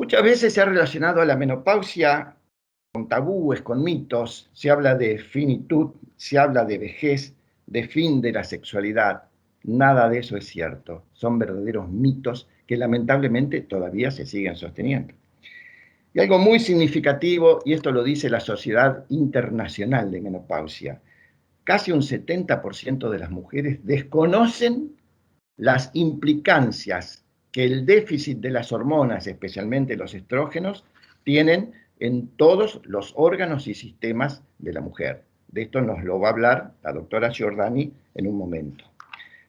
Muchas veces se ha relacionado a la menopausia con tabúes, con mitos. Se habla de finitud, se habla de vejez, de fin de la sexualidad. Nada de eso es cierto. Son verdaderos mitos que lamentablemente todavía se siguen sosteniendo. Y algo muy significativo, y esto lo dice la Sociedad Internacional de Menopausia, casi un 70% de las mujeres desconocen las implicancias que el déficit de las hormonas, especialmente los estrógenos, tienen en todos los órganos y sistemas de la mujer. De esto nos lo va a hablar la doctora Giordani en un momento.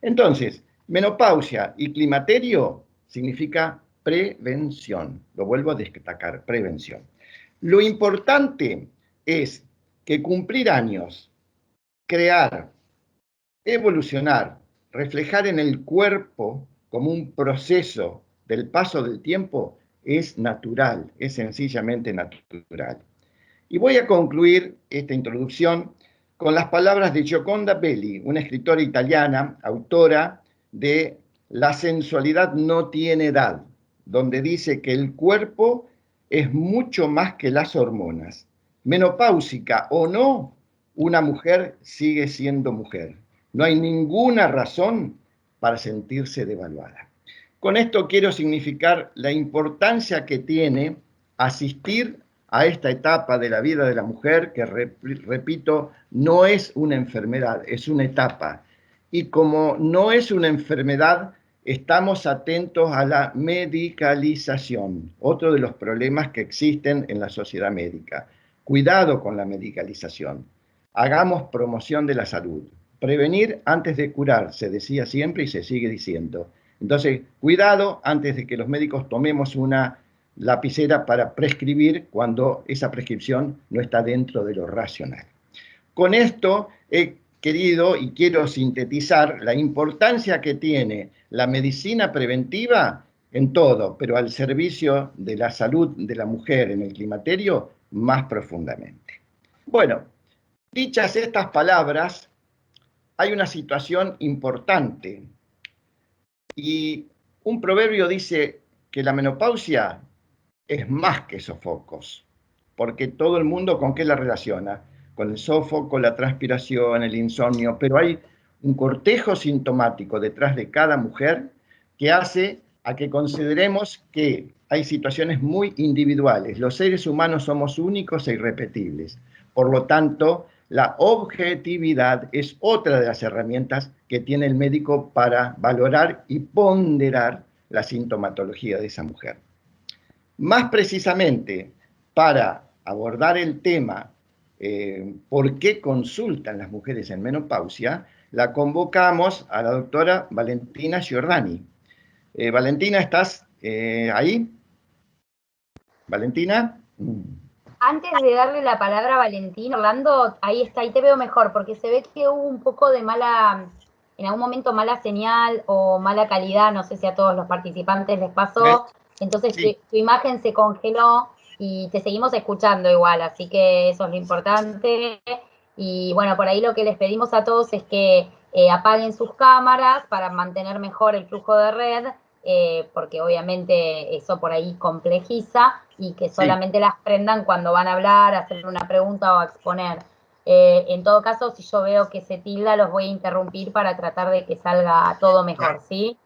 Entonces, menopausia y climaterio significa prevención. Lo vuelvo a destacar, prevención. Lo importante es que cumplir años, crear, evolucionar, reflejar en el cuerpo como un proceso del paso del tiempo es natural, es sencillamente natural. Y voy a concluir esta introducción con las palabras de Gioconda Belli, una escritora italiana, autora de La sensualidad no tiene edad, donde dice que el cuerpo es mucho más que las hormonas. Menopáusica o no, una mujer sigue siendo mujer. No hay ninguna razón para sentirse devaluada. Con esto quiero significar la importancia que tiene asistir a esta etapa de la vida de la mujer, que repito, no es una enfermedad, es una etapa. Y como no es una enfermedad, estamos atentos a la medicalización, otro de los problemas que existen en la sociedad médica. Cuidado con la medicalización. Hagamos promoción de la salud. Prevenir antes de curar, se decía siempre y se sigue diciendo. Entonces, cuidado antes de que los médicos tomemos una lapicera para prescribir cuando esa prescripción no está dentro de lo racional. Con esto he querido y quiero sintetizar la importancia que tiene la medicina preventiva en todo, pero al servicio de la salud de la mujer en el climaterio más profundamente. Bueno, dichas estas palabras, hay una situación importante y un proverbio dice que la menopausia es más que sofocos, porque todo el mundo con qué la relaciona, con el sofoco, la transpiración, el insomnio, pero hay un cortejo sintomático detrás de cada mujer que hace a que consideremos que hay situaciones muy individuales. Los seres humanos somos únicos e irrepetibles. Por lo tanto, la objetividad es otra de las herramientas que tiene el médico para valorar y ponderar la sintomatología de esa mujer. Más precisamente, para abordar el tema ¿por qué consultan las mujeres en menopausia?, la convocamos a la doctora Valentina Giordani. Valentina, ¿estás ahí? ¿Valentina? Antes de darle la palabra a Valentín, Orlando, ahí está, ahí te veo mejor, porque se ve que hubo un poco de en algún momento mala señal o mala calidad, no sé si a todos los participantes les pasó, entonces sí. tu imagen se congeló y te seguimos escuchando igual, así que eso es lo importante. Y bueno, por ahí lo que les pedimos a todos es que apaguen sus cámaras para mantener mejor el flujo de red, porque obviamente eso por ahí complejiza, y que solamente las prendan cuando van a hablar, a hacer una pregunta o a exponer. En todo caso, si yo veo que se tilda, los voy a interrumpir para tratar de que salga todo mejor, ¿sí?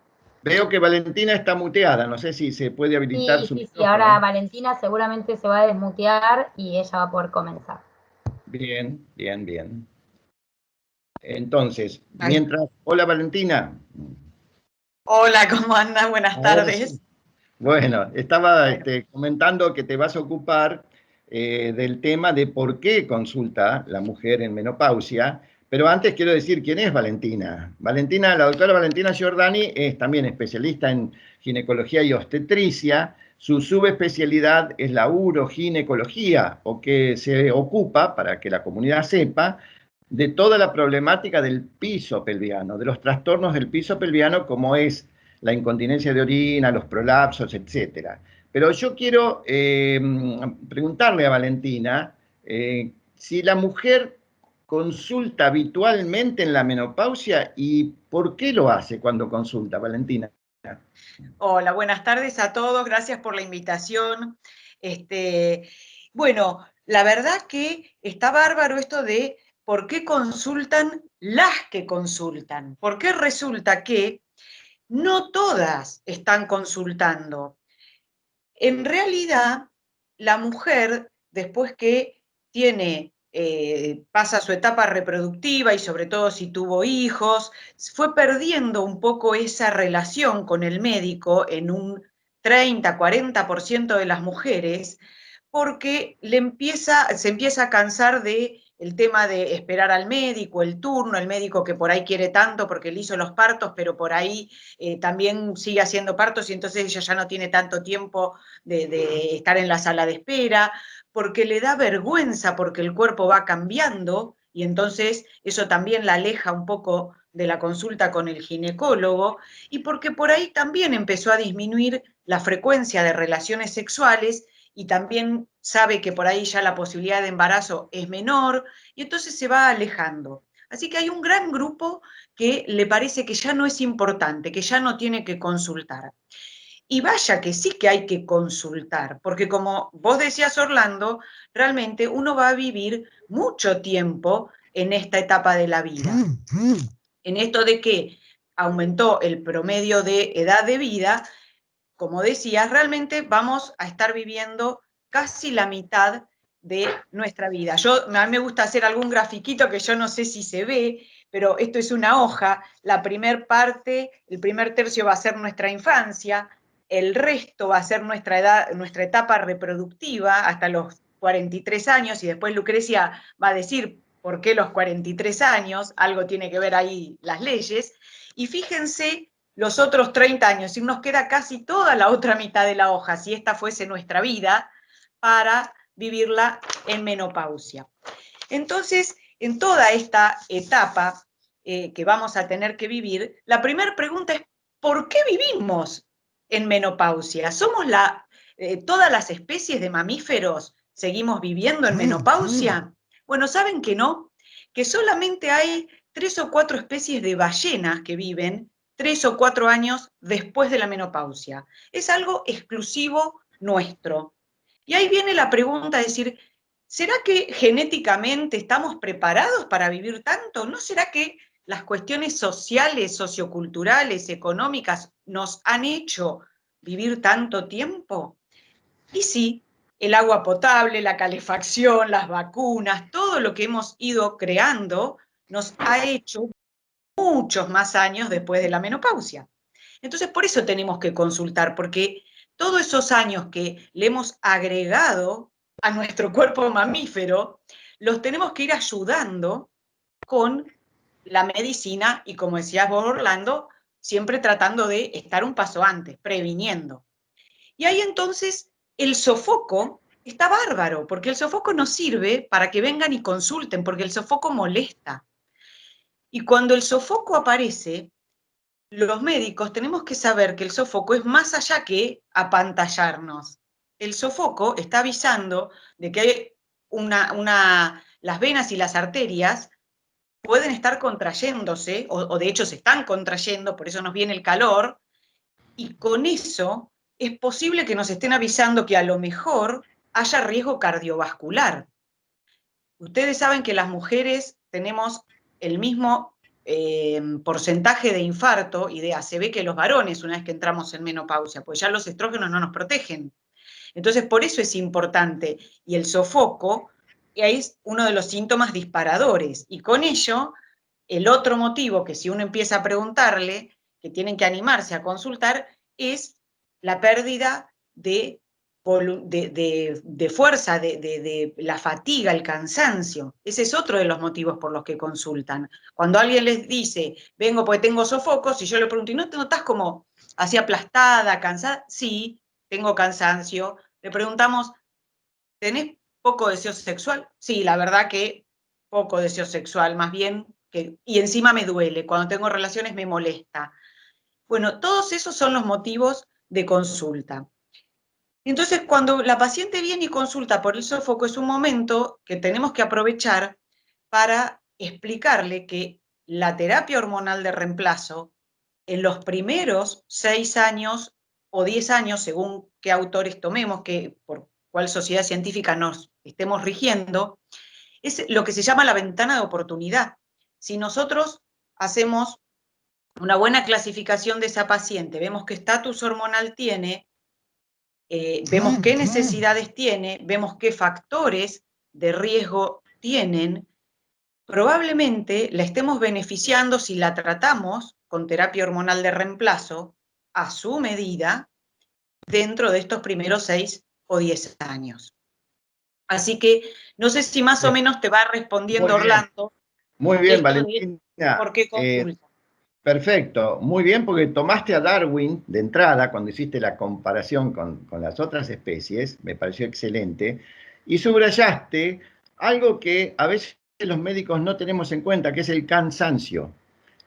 Veo que Valentina está muteada, no sé si se puede habilitar su micrófono. Sí, ahora Valentina seguramente se va a desmutear y ella va a poder comenzar. Bien, bien, bien. Entonces, mientras... Hola, Valentina. Hola, ¿cómo andan? Buenas tardes. Sí. Bueno, estaba comentando que te vas a ocupar del tema de por qué consulta la mujer en menopausia, pero antes quiero decir quién es Valentina. Valentina, la doctora Valentina Giordani es también especialista en ginecología y obstetricia. Su subespecialidad es la uroginecología, o que se ocupa, para que la comunidad sepa, de toda la problemática del piso pelviano, de los trastornos del piso pelviano, como es la incontinencia de orina, los prolapsos, etc. Pero yo quiero preguntarle a Valentina si la mujer consulta habitualmente en la menopausia y por qué lo hace cuando consulta, Valentina. Hola, buenas tardes a todos, gracias por la invitación. Bueno, la verdad que está bárbaro esto de por qué consultan las que consultan, porque resulta que no todas están consultando. En realidad, la mujer, después que pasa su etapa reproductiva y sobre todo si tuvo hijos, fue perdiendo un poco esa relación con el médico en un 30-40% de las mujeres, porque se empieza a cansar de el tema de esperar al médico, el turno, el médico que por ahí quiere tanto porque le hizo los partos, pero por ahí también sigue haciendo partos y entonces ella ya no tiene tanto tiempo de estar en la sala de espera, porque le da vergüenza, porque el cuerpo va cambiando y entonces eso también la aleja un poco de la consulta con el ginecólogo, y porque por ahí también empezó a disminuir la frecuencia de relaciones sexuales y también sabe que por ahí ya la posibilidad de embarazo es menor y entonces se va alejando. Así que hay un gran grupo que le parece que ya no es importante, que ya no tiene que consultar. Y vaya que sí que hay que consultar, porque como vos decías, Orlando, realmente uno va a vivir mucho tiempo en esta etapa de la vida. En esto de que aumentó el promedio de edad de vida, como decías, realmente vamos a estar viviendo casi la mitad de nuestra vida. A mí me gusta hacer algún grafiquito que yo no sé si se ve, pero esto es una hoja. La primer parte, el primer tercio va a ser nuestra infancia, el resto va a ser nuestra edad, nuestra etapa reproductiva hasta los 43 años, y después Lucrecia va a decir por qué los 43 años, algo tiene que ver ahí las leyes, y fíjense los otros 30 años, y nos queda casi toda la otra mitad de la hoja, si esta fuese nuestra vida, para vivirla en menopausia. Entonces, en toda esta etapa que vamos a tener que vivir, la primera pregunta es, ¿por qué vivimos en menopausia? ¿Todas las especies de mamíferos seguimos viviendo en menopausia? Bueno, ¿saben que no? Que solamente hay 3 o 4 especies de ballenas que viven 3 o 4 años después de la menopausia. Es algo exclusivo nuestro. Y ahí viene la pregunta de decir, ¿será que genéticamente estamos preparados para vivir tanto? ¿No será que las cuestiones sociales, socioculturales, económicas nos han hecho vivir tanto tiempo? Y sí, el agua potable, la calefacción, las vacunas, todo lo que hemos ido creando nos ha hecho muchos más años después de la menopausia. Entonces, por eso tenemos que consultar, porque todos esos años que le hemos agregado a nuestro cuerpo mamífero, los tenemos que ir ayudando con la medicina y, como decías vos, Orlando, siempre tratando de estar un paso antes, previniendo. Y ahí entonces el sofoco está bárbaro, porque el sofoco nos sirve para que vengan y consulten, porque el sofoco molesta. Y cuando el sofoco aparece, los médicos tenemos que saber que el sofoco es más allá que apantallarnos. El sofoco está avisando de que hay las venas y las arterias pueden estar contrayéndose, o de hecho se están contrayendo, por eso nos viene el calor, y con eso es posible que nos estén avisando que a lo mejor haya riesgo cardiovascular. Ustedes saben que las mujeres tenemos el mismo porcentaje de infarto y se ve que los varones, una vez que entramos en menopausia, pues ya los estrógenos no nos protegen. Entonces, por eso es importante. Y el sofoco es uno de los síntomas disparadores. Y con ello, el otro motivo que si uno empieza a preguntarle, que tienen que animarse a consultar, es la pérdida de fuerza, de la fatiga, el cansancio. Ese es otro de los motivos por los que consultan. Cuando alguien les dice, vengo porque tengo sofocos, y yo le pregunto, ¿y no te notás como así aplastada, cansada? Sí, tengo cansancio. Le preguntamos, ¿tenés poco deseo sexual? Sí, la verdad que poco deseo sexual, más bien, y encima me duele, cuando tengo relaciones me molesta. Bueno, todos esos son los motivos de consulta. Entonces, cuando la paciente viene y consulta por el sofoco, es un momento que tenemos que aprovechar para explicarle que la terapia hormonal de reemplazo en los primeros 6 años o 10 años, según qué autores tomemos, por cuál sociedad científica nos estemos rigiendo, es lo que se llama la ventana de oportunidad. Si nosotros hacemos una buena clasificación de esa paciente, vemos qué estatus hormonal tiene, vemos qué necesidades tiene, vemos qué factores de riesgo tienen, probablemente la estemos beneficiando si la tratamos con terapia hormonal de reemplazo a su medida dentro de estos primeros 6 o 10 años. Así que no sé si más o menos te va respondiendo Orlando. Muy bien, esto Valentina. ¿Por qué consulta? Perfecto, muy bien, porque tomaste a Darwin de entrada cuando hiciste la comparación con las otras especies, me pareció excelente, y subrayaste algo que a veces los médicos no tenemos en cuenta, que es el cansancio.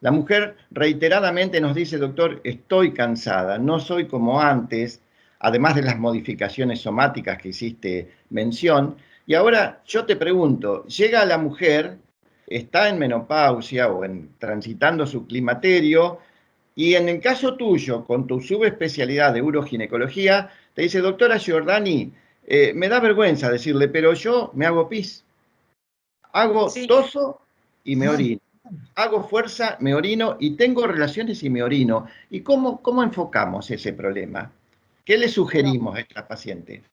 La mujer reiteradamente nos dice, doctor, estoy cansada, no soy como antes, además de las modificaciones somáticas que hiciste mención. Y ahora yo te pregunto, llega la mujer, está en menopausia o transitando su climaterio, y en el caso tuyo, con tu subespecialidad de uroginecología, te dice, doctora Giordani, me da vergüenza decirle, pero yo me hago pis, hago toso y me orino. Hago fuerza, me orino y tengo relaciones y me orino. ¿Y cómo enfocamos ese problema? ¿Qué le sugerimos a esta paciente?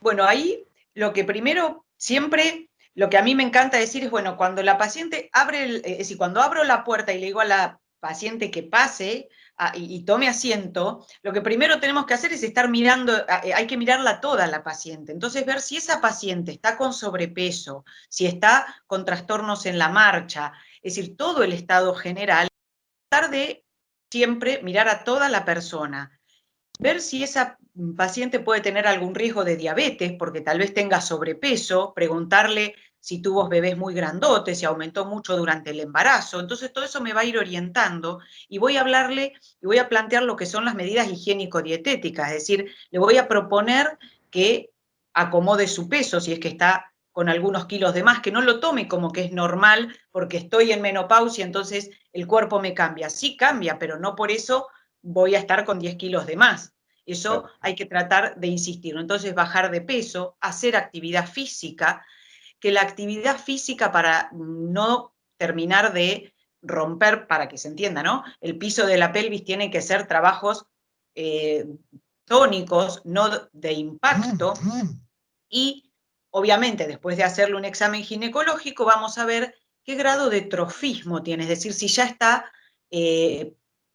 Bueno, ahí lo que primero siempre, lo que a mí me encanta decir es, bueno, cuando la paciente abre, es decir, cuando abro la puerta y le digo a la paciente que pase y tome asiento, lo que primero tenemos que hacer es estar mirando, hay que mirarla toda la paciente. Entonces, ver si esa paciente está con sobrepeso, si está con trastornos en la marcha, es decir, todo el estado general, tratar de siempre mirar a toda la persona. Ver si esa paciente puede tener algún riesgo de diabetes, porque tal vez tenga sobrepeso, preguntarle si tuvo bebés muy grandotes, si aumentó mucho durante el embarazo. Entonces todo eso me va a ir orientando y voy a hablarle y voy a plantear lo que son las medidas higiénico-dietéticas, es decir, le voy a proponer que acomode su peso si es que está con algunos kilos de más, que no lo tome como que es normal porque estoy en menopausia, entonces el cuerpo me cambia. Sí cambia, pero no por eso voy a estar con 10 kilos de más. Eso hay que tratar de insistir. Entonces, bajar de peso, hacer actividad física, que la actividad física para no terminar de romper, para que se entienda, ¿no? El piso de la pelvis tiene que ser trabajos tónicos, no de impacto, y obviamente después de hacerle un examen ginecológico vamos a ver qué grado de trofismo tiene, es decir, si ya está,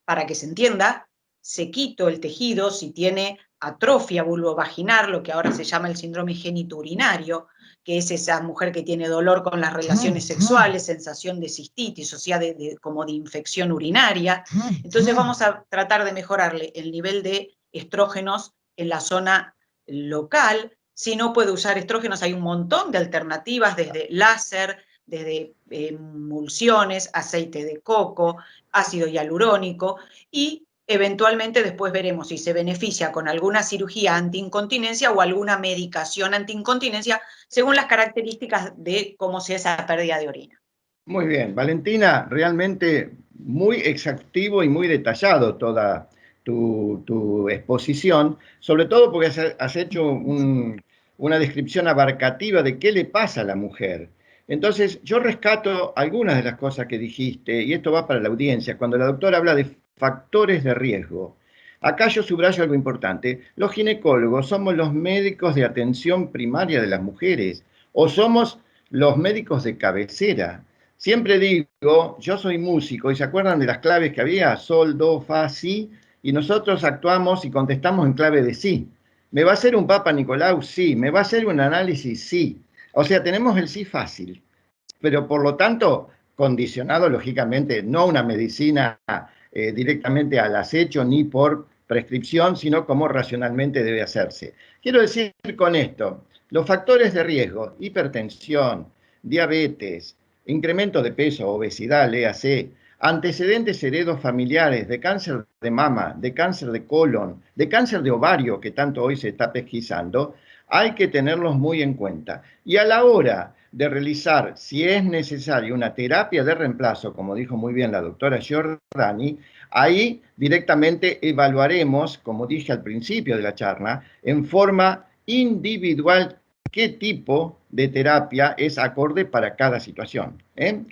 para que se entienda, sequito el tejido, si tiene atrofia vulvovaginal, lo que ahora se llama el síndrome genitourinario, que es esa mujer que tiene dolor con las relaciones sexuales, sensación de cistitis, o sea, como de infección urinaria. Entonces vamos a tratar de mejorarle el nivel de estrógenos en la zona local. Si no puede usar estrógenos, hay un montón de alternativas, desde láser, desde emulsiones, aceite de coco, ácido hialurónico, y eventualmente después veremos si se beneficia con alguna cirugía antiincontinencia o alguna medicación antiincontinencia, según las características de cómo sea esa pérdida de orina. Muy bien, Valentina, realmente muy exhaustivo y muy detallado toda tu exposición, sobre todo porque has hecho una descripción abarcativa de qué le pasa a la mujer. Entonces, yo rescato algunas de las cosas que dijiste, y esto va para la audiencia, cuando la doctora habla de factores de riesgo. Acá yo subrayo algo importante. Los ginecólogos somos los médicos de atención primaria de las mujeres, o somos los médicos de cabecera. Siempre digo, yo soy músico, y se acuerdan de las claves que había, sol, do, fa, si, y nosotros actuamos y contestamos en clave de sí. ¿Me va a hacer un Papa Nicolau? Sí. ¿Me va a hacer un análisis? Sí. O sea, tenemos el sí fácil, pero por lo tanto, condicionado lógicamente, no una medicina directamente al acecho ni por prescripción, sino como racionalmente debe hacerse. Quiero decir con esto, los factores de riesgo, hipertensión, diabetes, incremento de peso, obesidad, léase, antecedentes heredofamiliares de cáncer de mama, de cáncer de colon, de cáncer de ovario, que tanto hoy se está pesquisando, hay que tenerlos muy en cuenta. Y a la hora de realizar, si es necesario, una terapia de reemplazo, como dijo muy bien la doctora Giordani, ahí directamente evaluaremos, como dije al principio de la charla, en forma individual qué tipo de terapia es acorde para cada situación.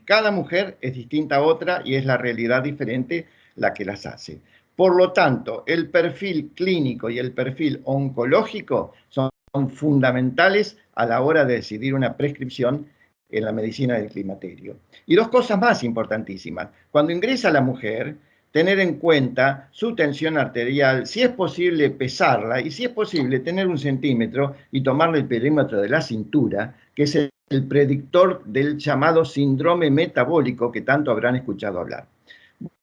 Cada mujer es distinta a otra y es la realidad diferente la que las hace. Por lo tanto, el perfil clínico y el perfil oncológico son fundamentales a la hora de decidir una prescripción en la medicina del climaterio. Y dos cosas más importantísimas. Cuando ingresa la mujer, tener en cuenta su tensión arterial, si es posible pesarla y si es posible tener 1 centímetro y tomarle el perímetro de la cintura, que es el predictor del llamado síndrome metabólico que tanto habrán escuchado hablar.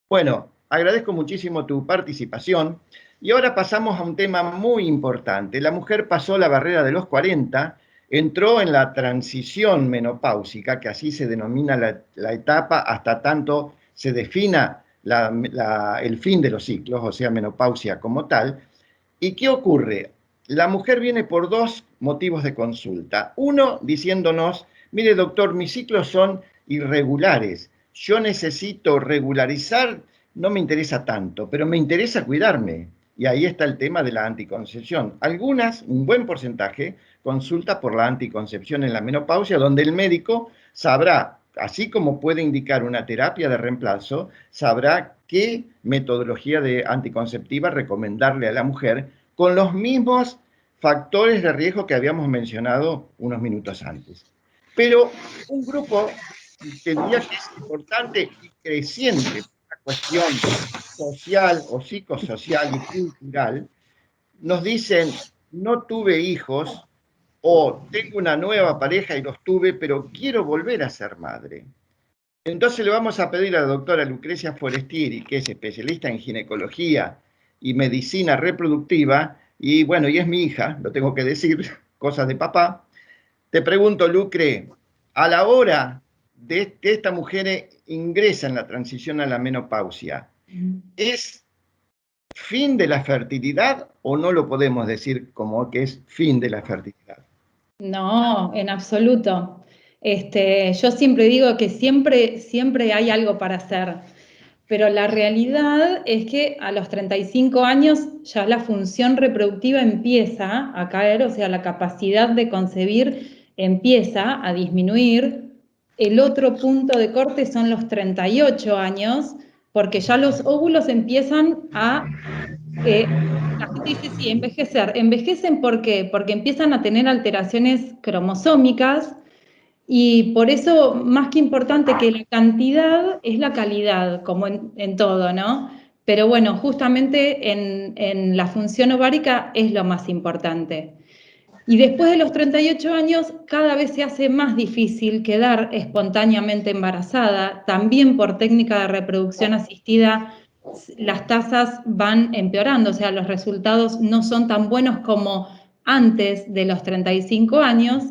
Bueno, agradezco muchísimo tu participación y ahora pasamos a un tema muy importante. La mujer pasó la barrera de los 40, entró en la transición menopáusica, que así se denomina la etapa hasta tanto se defina el fin de los ciclos, o sea, menopausia como tal. ¿Y qué ocurre? La mujer viene por 2 motivos de consulta. Uno, diciéndonos, mire doctor, mis ciclos son irregulares, yo necesito regularizar, no me interesa tanto, pero me interesa cuidarme. Y ahí está el tema de la anticoncepción. Algunas, un buen porcentaje, consulta por la anticoncepción en la menopausia, donde el médico sabrá, así como puede indicar una terapia de reemplazo, sabrá qué metodología de anticonceptiva recomendarle a la mujer con los mismos factores de riesgo que habíamos mencionado unos minutos antes. Pero un grupo que diría que es importante y creciente, una cuestión social o psicosocial y cultural, nos dicen, no tuve hijos o tengo una nueva pareja y los tuve, pero quiero volver a ser madre. Entonces le vamos a pedir a la doctora Lucrecia Forestieri, que es especialista en ginecología y medicina reproductiva, y bueno, y es mi hija, lo tengo que decir, cosas de papá. Te pregunto, Lucre, a la hora de que esta mujer ingresa en la transición a la menopausia, ¿es fin de la fertilidad o no lo podemos decir como que es fin de la fertilidad? No, en absoluto. Yo siempre digo que siempre hay algo para hacer, pero la realidad es que a los 35 años ya la función reproductiva empieza a caer, o sea, la capacidad de concebir empieza a disminuir. El otro punto de corte son los 38 años, porque ya los óvulos empiezan a... la gente dice, sí, envejecer. ¿Envejecen por qué? Porque empiezan a tener alteraciones cromosómicas y por eso, más que importante que la cantidad, es la calidad, como en todo, ¿no? Pero bueno, justamente en la función ovárica es lo más importante. Y después de los 38 años, cada vez se hace más difícil quedar espontáneamente embarazada. También por técnica de reproducción asistida, las tasas van empeorando, o sea, los resultados no son tan buenos como antes de los 35 años.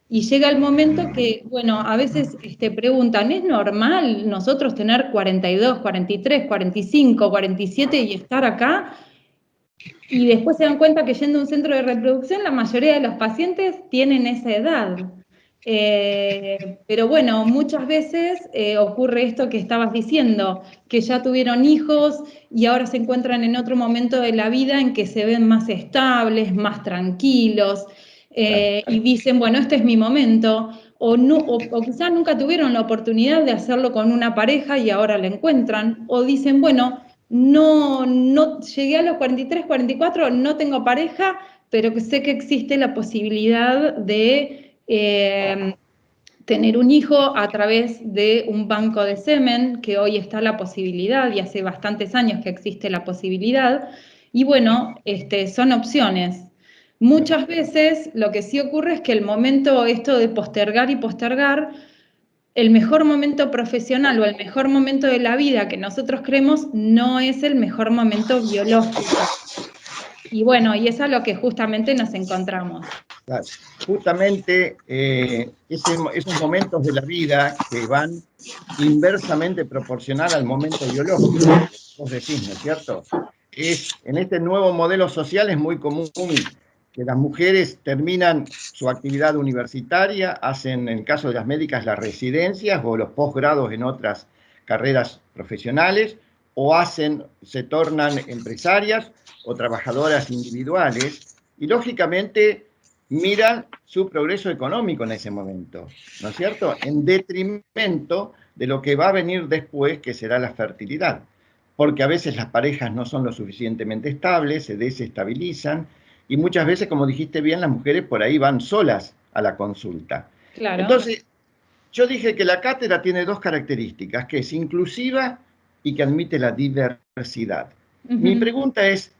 Y llega el momento que, bueno, a veces preguntan, ¿es normal nosotros tener 42, 43, 45, 47 y estar acá? Y después se dan cuenta que yendo a un centro de reproducción, la mayoría de los pacientes tienen esa edad. Pero bueno, muchas veces ocurre esto que estabas diciendo, que ya tuvieron hijos y ahora se encuentran en otro momento de la vida en que se ven más estables, más tranquilos, y dicen, bueno, este es mi momento, o quizás nunca tuvieron la oportunidad de hacerlo con una pareja y ahora la encuentran, o dicen, bueno, no llegué a los 43, 44, no tengo pareja, pero que sé que existe la posibilidad de tener un hijo a través de un banco de semen, que hoy está la posibilidad, y hace bastantes años que existe la posibilidad, y bueno, son opciones. Muchas veces lo que sí ocurre es que el momento esto de postergar y postergar, el mejor momento profesional o el mejor momento de la vida que nosotros creemos no es el mejor momento biológico. Y bueno, y es a lo que justamente nos encontramos. Claro. Justamente esos momentos de la vida que van inversamente proporcional al momento biológico, vos decís, ¿no es cierto? En este nuevo modelo social es muy común que las mujeres terminan su actividad universitaria, hacen, en el caso de las médicas, las residencias o los posgrados en otras carreras profesionales, o se tornan empresarias o trabajadoras individuales, y lógicamente miran su progreso económico en ese momento, ¿no es cierto? En detrimento de lo que va a venir después, que será la fertilidad, porque a veces las parejas no son lo suficientemente estables, se desestabilizan, y muchas veces, como dijiste bien, las mujeres por ahí van solas a la consulta. Claro. Entonces, yo dije que la cátedra tiene dos características, que es inclusiva y que admite la diversidad. Mi pregunta es,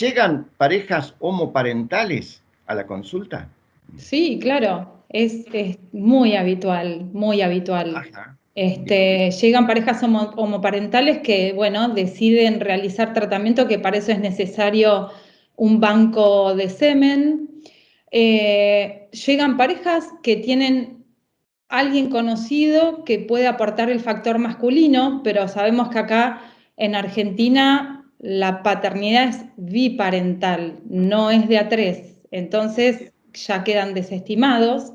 ¿llegan parejas homoparentales a la consulta? Sí, claro, es muy habitual, muy habitual. Ajá. Llegan parejas homoparentales que, bueno, deciden realizar tratamiento, que para eso es necesario un banco de semen. Llegan parejas que tienen alguien conocido que puede aportar el factor masculino, pero sabemos que acá en Argentina la paternidad es biparental, no es de A3, entonces ya quedan desestimados.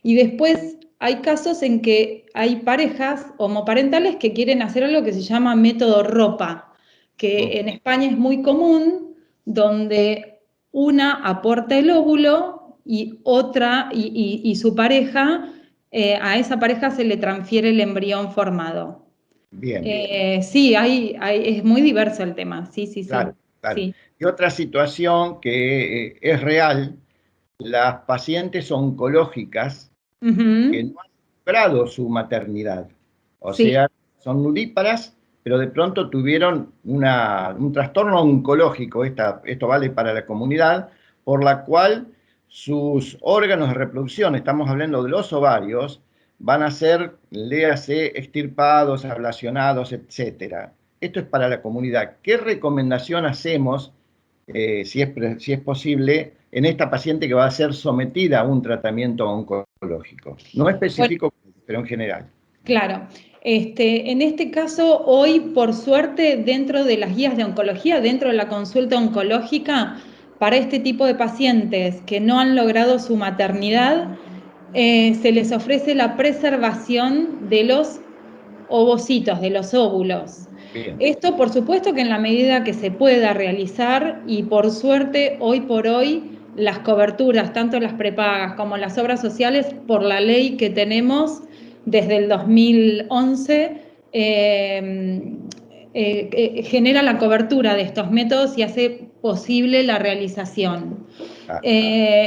Y después hay casos en que hay parejas homoparentales que quieren hacer algo que se llama método ropa, que en España es muy común, donde una aporta el óvulo y otra, y su pareja, a esa pareja se le transfiere el embrión formado. Bien. Sí, es muy diverso el tema, sí, sí, Claro, sí. claro. Sí. Y otra situación que es real, las pacientes oncológicas que no han logrado su maternidad, o Sí. sea, son nudíparas, pero de pronto tuvieron un trastorno oncológico, esto vale para la comunidad, por la cual sus órganos de reproducción, estamos hablando de los ovarios, van a ser, léase, extirpados, ablacionados, etc. Esto es para la comunidad. ¿Qué recomendación hacemos, si es posible, en esta paciente que va a ser sometida a un tratamiento oncológico? No específico, pero en general. Claro. En este caso, hoy, por suerte, dentro de las guías de oncología, dentro de la consulta oncológica, para este tipo de pacientes que no han logrado su maternidad, se les ofrece la preservación de los ovocitos, de los óvulos. Bien. Esto, por supuesto, que en la medida que se pueda realizar, y por suerte, hoy por hoy, las coberturas, tanto las prepagas como las obras sociales, por la ley que tenemos desde el 2011, genera la cobertura de estos métodos y hace posible la realización.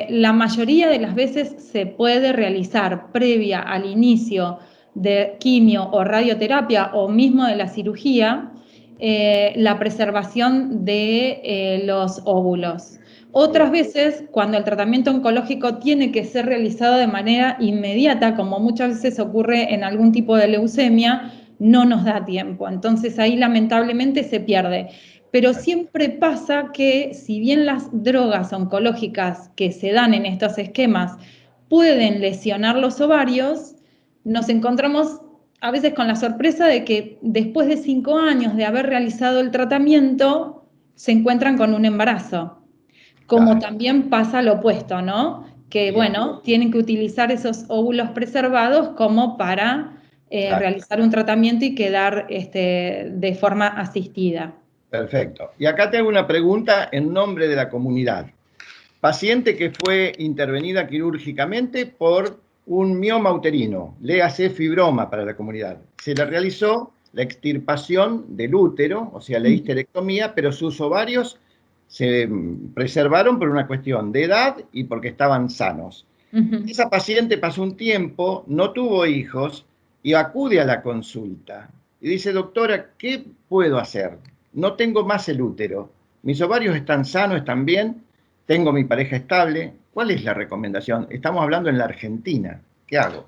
La mayoría de las veces se puede realizar previa al inicio de quimio o radioterapia o mismo de la cirugía, la preservación de los óvulos. Otras veces, cuando el tratamiento oncológico tiene que ser realizado de manera inmediata, como muchas veces ocurre en algún tipo de leucemia, no nos da tiempo. Entonces ahí lamentablemente se pierde. Pero siempre pasa que, si bien las drogas oncológicas que se dan en estos esquemas pueden lesionar los ovarios, nos encontramos a veces con la sorpresa de que después de 5 años de haber realizado el tratamiento, se encuentran con un embarazo. Como también pasa lo opuesto, ¿no? Que, bueno, tienen que utilizar esos óvulos preservados como para realizar un tratamiento y quedar de forma asistida. Perfecto. Y acá te hago una pregunta en nombre de la comunidad. Paciente que fue intervenida quirúrgicamente por un mioma uterino, léase fibroma para la comunidad. Se le realizó la extirpación del útero, o sea, la histerectomía, pero sus ovarios se preservaron por una cuestión de edad y porque estaban sanos. Esa paciente pasó un tiempo, no tuvo hijos y acude a la consulta. Y dice, doctora, ¿qué puedo hacer? No tengo más el útero. Mis ovarios están sanos, están bien. Tengo mi pareja estable. ¿Cuál es la recomendación? Estamos hablando en la Argentina. ¿Qué hago?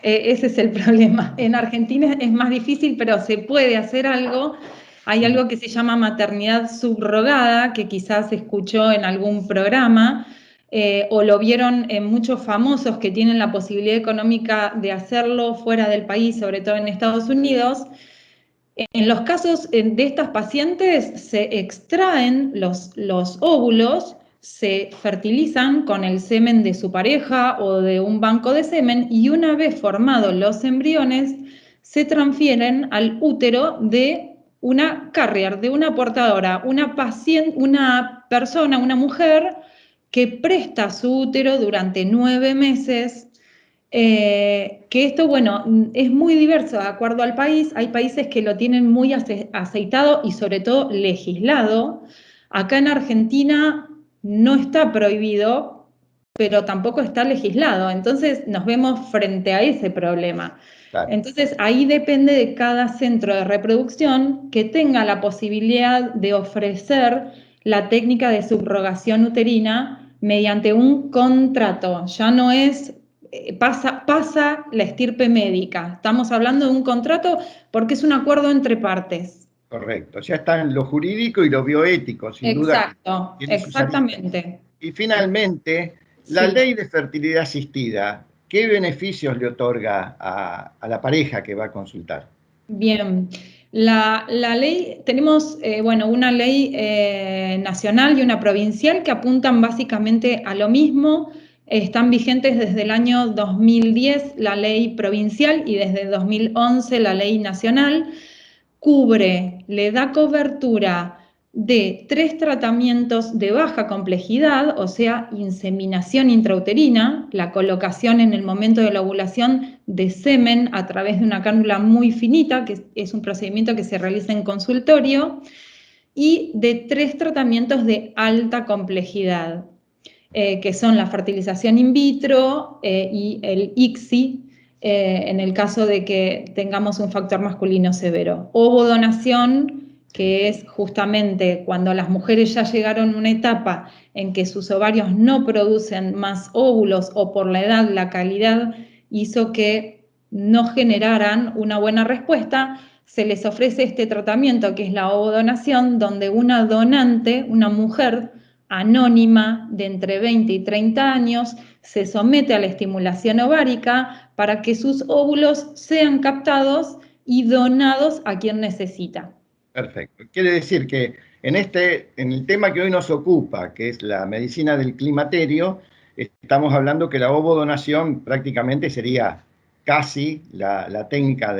Ese es el problema. En Argentina es más difícil, pero se puede hacer algo. Hay algo que se llama maternidad subrogada, que quizás escuchó en algún programa, o lo vieron en muchos famosos que tienen la posibilidad económica de hacerlo fuera del país, sobre todo en Estados Unidos. En los casos de estas pacientes se extraen los óvulos se fertilizan con el semen de su pareja o de un banco de semen y una vez formados los embriones, se transfieren al útero de una carrier, de una portadora, una paciente, una persona, una mujer que presta su útero durante 9 meses. Que esto, bueno, es muy diverso de acuerdo al país. Hay países que lo tienen muy aceitado y sobre todo legislado. Acá en Argentina no está prohibido, pero tampoco está legislado. Entonces nos vemos frente a ese problema. Claro. Entonces ahí depende de cada centro de reproducción que tenga la posibilidad de ofrecer la técnica de subrogación uterina mediante un contrato. Ya no es pasa la estirpe médica. Estamos hablando de un contrato porque es un acuerdo entre partes. Correcto, ya está en lo jurídico y lo bioético, sin duda. Exacto, Tiene sus aristas. exactamente. Y finalmente, la Sí. ley de fertilidad asistida, ¿qué beneficios le otorga a la pareja que va a consultar? Bien, la ley, tenemos bueno, una ley nacional y una provincial que apuntan básicamente a lo mismo. Están vigentes desde el año 2010 la ley provincial y desde 2011 la ley nacional. Cubre, le da cobertura de 3 tratamientos de baja complejidad, o sea, inseminación intrauterina, la colocación en el momento de la ovulación de semen a través de una cánula muy finita, que es un procedimiento que se realiza en consultorio, y de 3 tratamientos de alta complejidad, que son la fertilización in vitro y el ICSI, en el caso de que tengamos un factor masculino severo. Ovodonación, que es justamente cuando las mujeres ya llegaron a una etapa en que sus ovarios no producen más óvulos o por la edad, la calidad hizo que no generaran una buena respuesta, se les ofrece este tratamiento que es la ovodonación, donde una donante, una mujer anónima de entre 20 y 30 años, se somete a la estimulación ovárica para que sus óvulos sean captados y donados a quien necesita. Perfecto. Quiere decir que en el tema que hoy nos ocupa, que es la medicina del climaterio, estamos hablando que la ovodonación prácticamente sería casi la técnica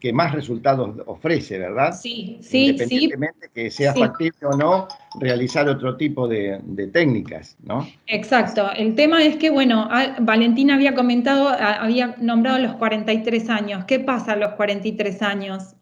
que más resultados ofrece, ¿verdad? Sí, Independientemente que sea sí. factible o no realizar otro tipo de técnicas, ¿no? Exacto. El tema es que, bueno, Valentina había comentado, había nombrado los 43 años. ¿Qué pasa a los 43 años?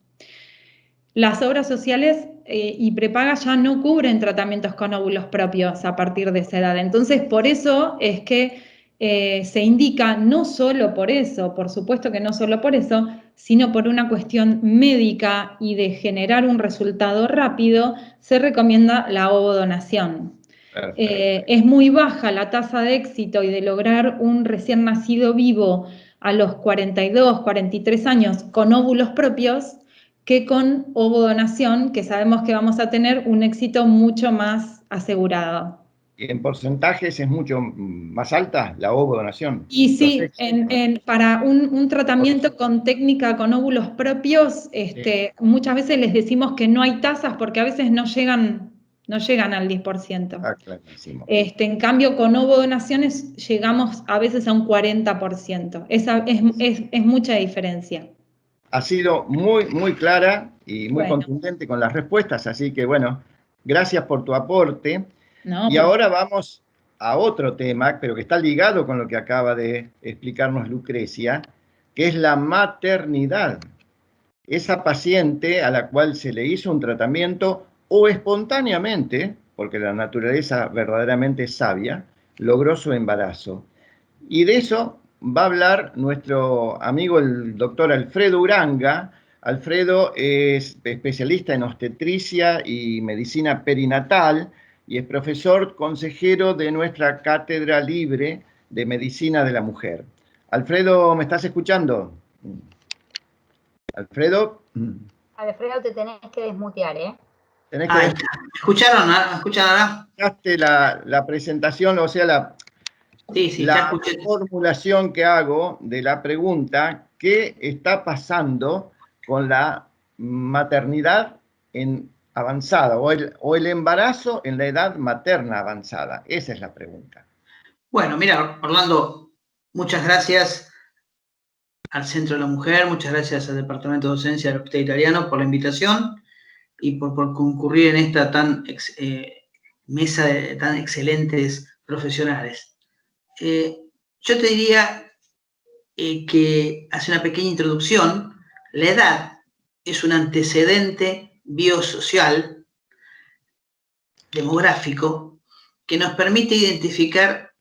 Las obras sociales y prepaga ya no cubren tratamientos con óvulos propios a partir de esa edad. Entonces, por eso es que se indica, no solo por eso, por supuesto que no solo por eso, sino por una cuestión médica y de generar un resultado rápido, se recomienda la ovodonación. Es muy baja la tasa de éxito y de lograr un recién nacido vivo a los 42, 43 años con óvulos propios, que con ovodonación, que sabemos que vamos a tener un éxito mucho más asegurado. Y en porcentajes es mucho más alta la ovodonación. Y sí, para un tratamiento con técnica con óvulos propios, muchas veces les decimos que no hay tasas porque a veces no llegan al 10%. Ah, clarísimo. En cambio, con ovodonaciones llegamos a veces a un 40%. Es mucha diferencia. Ha sido muy, muy clara y muy Bueno. contundente con las respuestas, así que bueno, gracias por tu aporte. No, y ahora vamos a otro tema, pero que está ligado con lo que acaba de explicarnos Lucrecia, que es la maternidad. Esa paciente a la cual se le hizo un tratamiento o espontáneamente, porque la naturaleza verdaderamente es sabia, logró su embarazo. Y de eso va a hablar nuestro amigo el doctor Alfredo Uranga. Alfredo es especialista en obstetricia y medicina perinatal y es profesor consejero de nuestra Cátedra Libre de Medicina de la Mujer. Alfredo, ¿me estás escuchando? Alfredo. Alfredo, te tenés que desmutear, ¿eh? Tenés que ¿Escucharon? ¿Escuchan ahora? la presentación, o sea, Sí, la ya escuché. formulación que hago de la pregunta, ¿qué está pasando con la maternidad en avanzada o el embarazo en la edad materna avanzada? Esa es la pregunta. Bueno, mira, Orlando, muchas gracias al Centro de la Mujer, muchas gracias al Departamento de Docencia del Hospital Italiano por la invitación y por concurrir en esta mesa de tan excelentes profesionales. Yo te diría que hace una pequeña introducción. La edad es un antecedente biosocial, demográfico, que nos permite identificar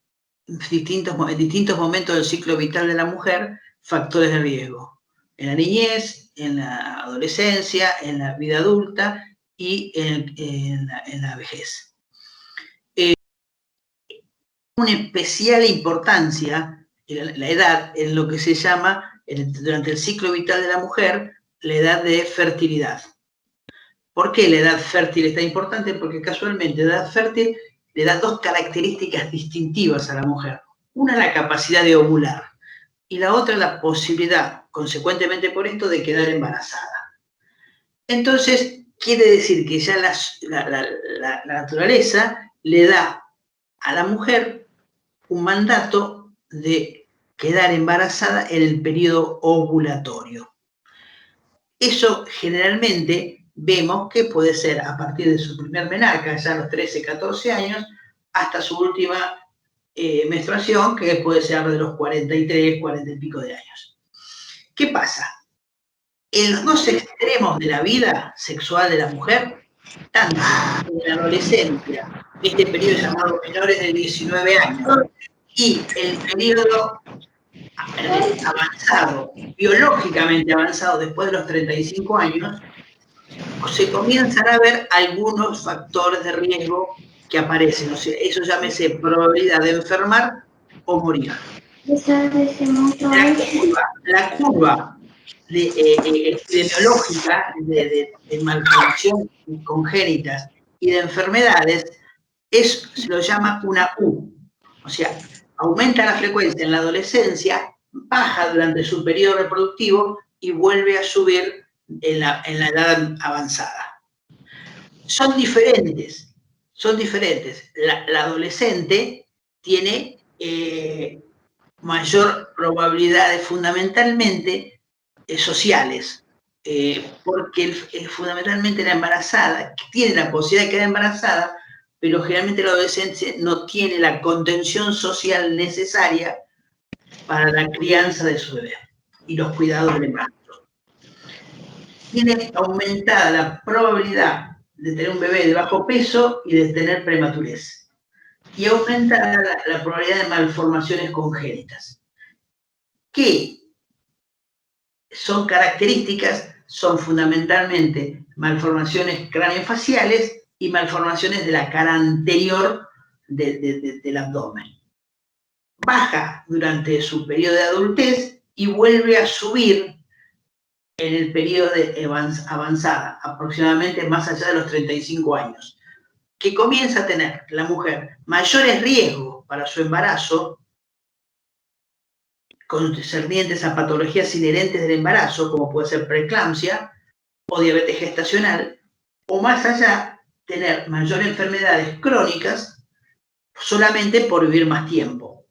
en distintos momentos del ciclo vital de la mujer factores de riesgo. En la niñez, en la adolescencia, en la vida adulta y en la vejez. Una especial importancia la edad en lo que se llama, durante el ciclo vital de la mujer, la edad de fertilidad. ¿Por qué la edad fértil está importante? Porque casualmente la edad fértil le da dos características distintivas a la mujer. Una, la capacidad de ovular, y la otra, la posibilidad, consecuentemente por esto, de quedar embarazada. Entonces, quiere decir que ya la naturaleza le da a la mujer un mandato de quedar embarazada en el periodo ovulatorio. Eso generalmente vemos que puede ser a partir de su primer menarca, ya a los 13, 14 años, hasta su última menstruación, que puede ser de los 43, 40 y pico de años. ¿Qué pasa? En los dos extremos de la vida sexual de la mujer, tanto en la adolescencia, este periodo llamado menores de 19 años, y el periodo avanzado, biológicamente avanzado después de los 35 años, se comienzan a ver algunos factores de riesgo que aparecen. O sea, eso llámese probabilidad de enfermar o morir. La curva epidemiológica de malformaciones congénitas y de enfermedades se lo llama una U. O sea, aumenta la frecuencia en la adolescencia, baja durante su periodo reproductivo y vuelve a subir en la edad avanzada. Son diferentes. La adolescente tiene mayor probabilidades fundamentalmente sociales, porque fundamentalmente la embarazada tiene la posibilidad de quedar embarazada, pero generalmente la adolescente no tiene la contención social necesaria para la crianza de su bebé y los cuidados del embarazo. Tiene aumentada la probabilidad de tener un bebé de bajo peso y de tener prematurez. Y aumenta la probabilidad de malformaciones congénitas. ¿Qué son características? Son fundamentalmente malformaciones craneofaciales y malformaciones de la cara anterior del abdomen. Baja durante su periodo de adultez y vuelve a subir en el periodo de avanzada, aproximadamente más allá de los 35 años, que comienza a tener la mujer mayores riesgos para su embarazo, concernientes a patologías inherentes del embarazo, como puede ser preeclampsia o diabetes gestacional, o más allá, tener mayores enfermedades crónicas solamente por vivir más tiempo.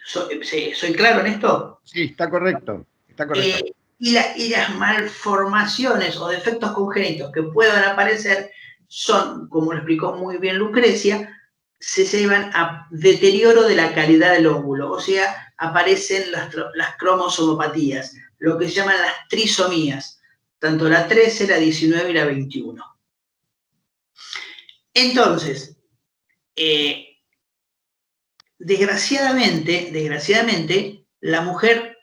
¿Soy claro en esto? Sí, está correcto. Está correcto. Y las malformaciones o defectos congénitos que puedan aparecer son, como lo explicó muy bien Lucrecia, se llevan a deterioro de la calidad del óvulo, o sea, aparecen las cromosomopatías, lo que se llaman las trisomías, tanto la 13, la 19 y la 21. Entonces, desgraciadamente, la mujer,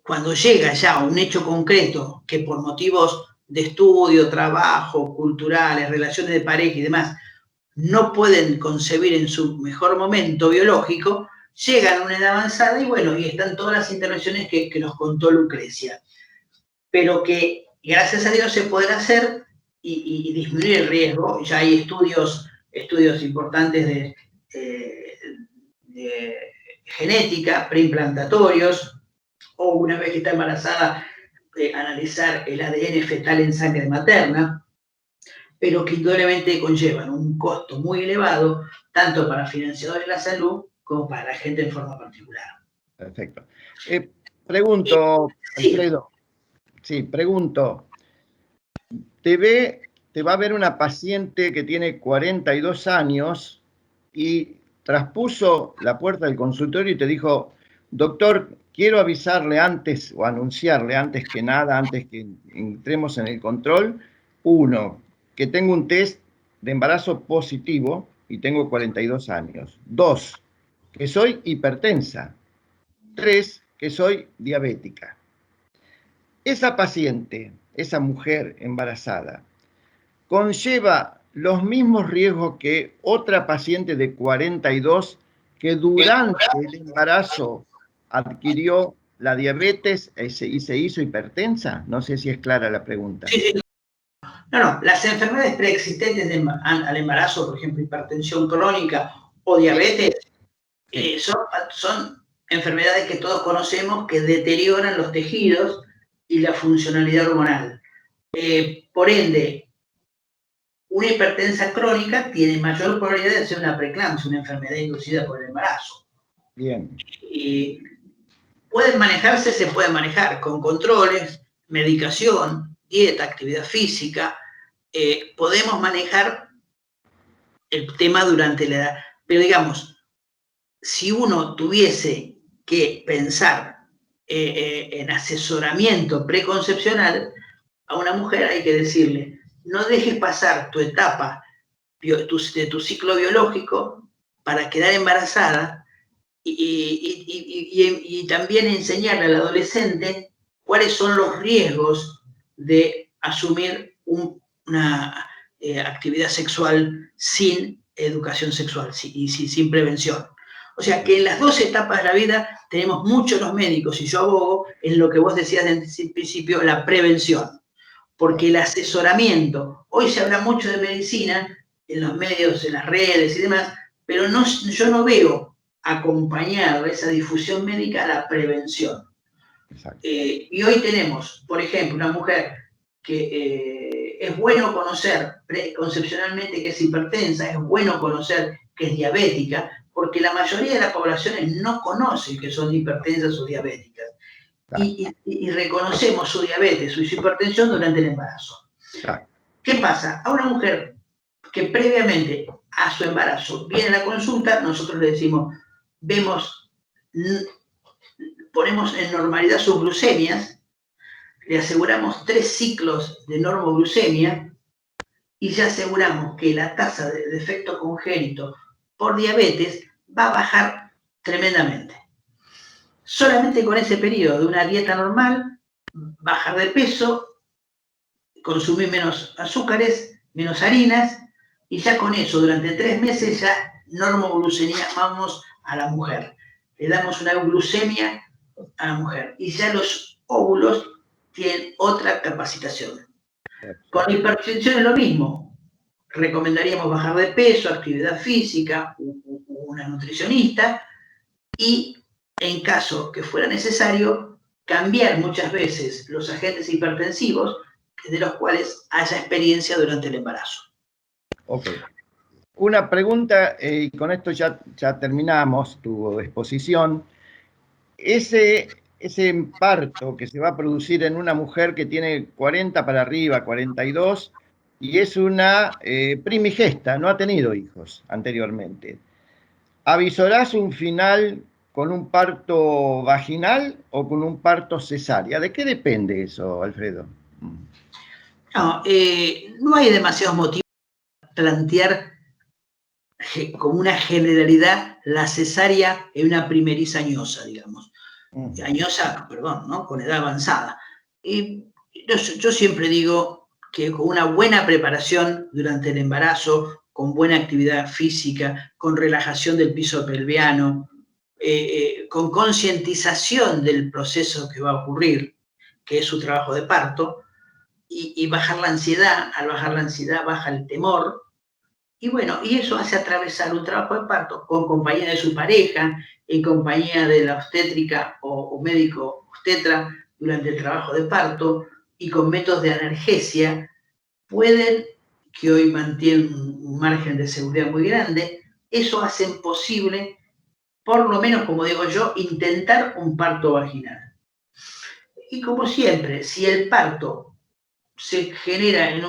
cuando llega ya a un hecho concreto, que por motivos de estudio, trabajo, culturales, relaciones de pareja y demás, no pueden concebir en su mejor momento biológico, llegan a una edad avanzada y bueno, y están todas las intervenciones que nos contó Lucrecia. Pero que, gracias a Dios, se pueden hacer y disminuir el riesgo. Ya hay estudios importantes de genética, preimplantatorios, o una vez que está embarazada, analizar el ADN fetal en sangre materna, pero que indudablemente conllevan un costo muy elevado, tanto para financiadores de la salud como para la gente en forma particular. Perfecto. Pregunto, Sí. Alfredo, sí, pregunto, te va a ver una paciente que tiene 42 años y traspuso la puerta del consultorio y te dijo, doctor, quiero avisarle antes o anunciarle antes que nada, antes que entremos en el control, 1, que tengo un test de embarazo positivo y tengo 42 años. 2, que soy hipertensa. 3, que soy diabética. Esa paciente, esa mujer embarazada, conlleva los mismos riesgos que otra paciente de 42 que durante el embarazo adquirió la diabetes y se hizo hipertensa. No sé si es clara la pregunta. Sí. No, las enfermedades preexistentes al embarazo, por ejemplo, hipertensión crónica o diabetes, son enfermedades que todos conocemos que deterioran los tejidos y la funcionalidad hormonal. Por ende, una hipertensa crónica tiene mayor probabilidad de ser una preeclampsia, una enfermedad inducida por el embarazo. Bien. Pueden manejarse, se pueden manejar con controles, medicación, dieta, actividad física. Podemos manejar el tema durante la edad. Pero digamos, si uno tuviese que pensar en asesoramiento preconcepcional, a una mujer hay que decirle, no dejes pasar tu etapa de tu ciclo biológico para quedar embarazada y también enseñarle al adolescente cuáles son los riesgos de asumir una actividad sexual sin educación sexual y sin prevención. O sea que en las dos etapas de la vida tenemos muchos los médicos, y yo abogo en lo que vos decías desde el principio, la prevención. Porque el asesoramiento, hoy se habla mucho de medicina en los medios, en las redes y demás, pero yo no veo acompañado esa difusión médica a la prevención. Y hoy tenemos, por ejemplo, una mujer que es bueno conocer preconcepcionalmente que es hipertensa, es bueno conocer que es diabética, porque la mayoría de las poblaciones no conoce que son hipertensas o diabéticas. Y reconocemos su diabetes, su hipertensión durante el embarazo. ¿Qué pasa? A una mujer que previamente a su embarazo viene a la consulta, nosotros le decimos, ponemos en normalidad sus glucemias, le aseguramos 3 ciclos de normoglucemia y ya aseguramos que la tasa de defecto congénito por diabetes va a bajar tremendamente. Solamente con ese periodo de una dieta normal, bajar de peso, consumir menos azúcares, menos harinas, y ya con eso, durante 3 meses, ya normoglucemiamos a la mujer. Le damos una glucemia a la mujer, y ya los óvulos tienen otra capacitación. Con la hipertensión es lo mismo. Recomendaríamos bajar de peso, actividad física, una nutricionista, y en caso que fuera necesario, cambiar muchas veces los agentes hipertensivos de los cuales haya experiencia durante el embarazo. Ok. Una pregunta, y con esto ya terminamos tu exposición. Ese parto que se va a producir en una mujer que tiene 40 para arriba, 42, y es una primigesta, no ha tenido hijos anteriormente, ¿avisarás un final con un parto vaginal o con un parto cesárea? ¿De qué depende eso, Alfredo? No, no hay demasiados motivos para plantear como una generalidad la cesárea en una primeriza añosa, digamos. Añosa, perdón, ¿no? Con edad avanzada. Yo siempre digo que con una buena preparación durante el embarazo, con buena actividad física, con relajación del piso pelviano, con concientización del proceso que va a ocurrir, que es su trabajo de parto, y bajar la ansiedad. Al bajar la ansiedad baja el temor, y bueno, y eso hace atravesar un trabajo de parto con compañía de su pareja, en compañía de la obstétrica o médico obstetra durante el trabajo de parto y con métodos de analgesia pueden, que hoy mantienen un margen de seguridad muy grande, eso hace posible, por lo menos, como digo yo, intentar un parto vaginal. Y como siempre, si el parto se genera en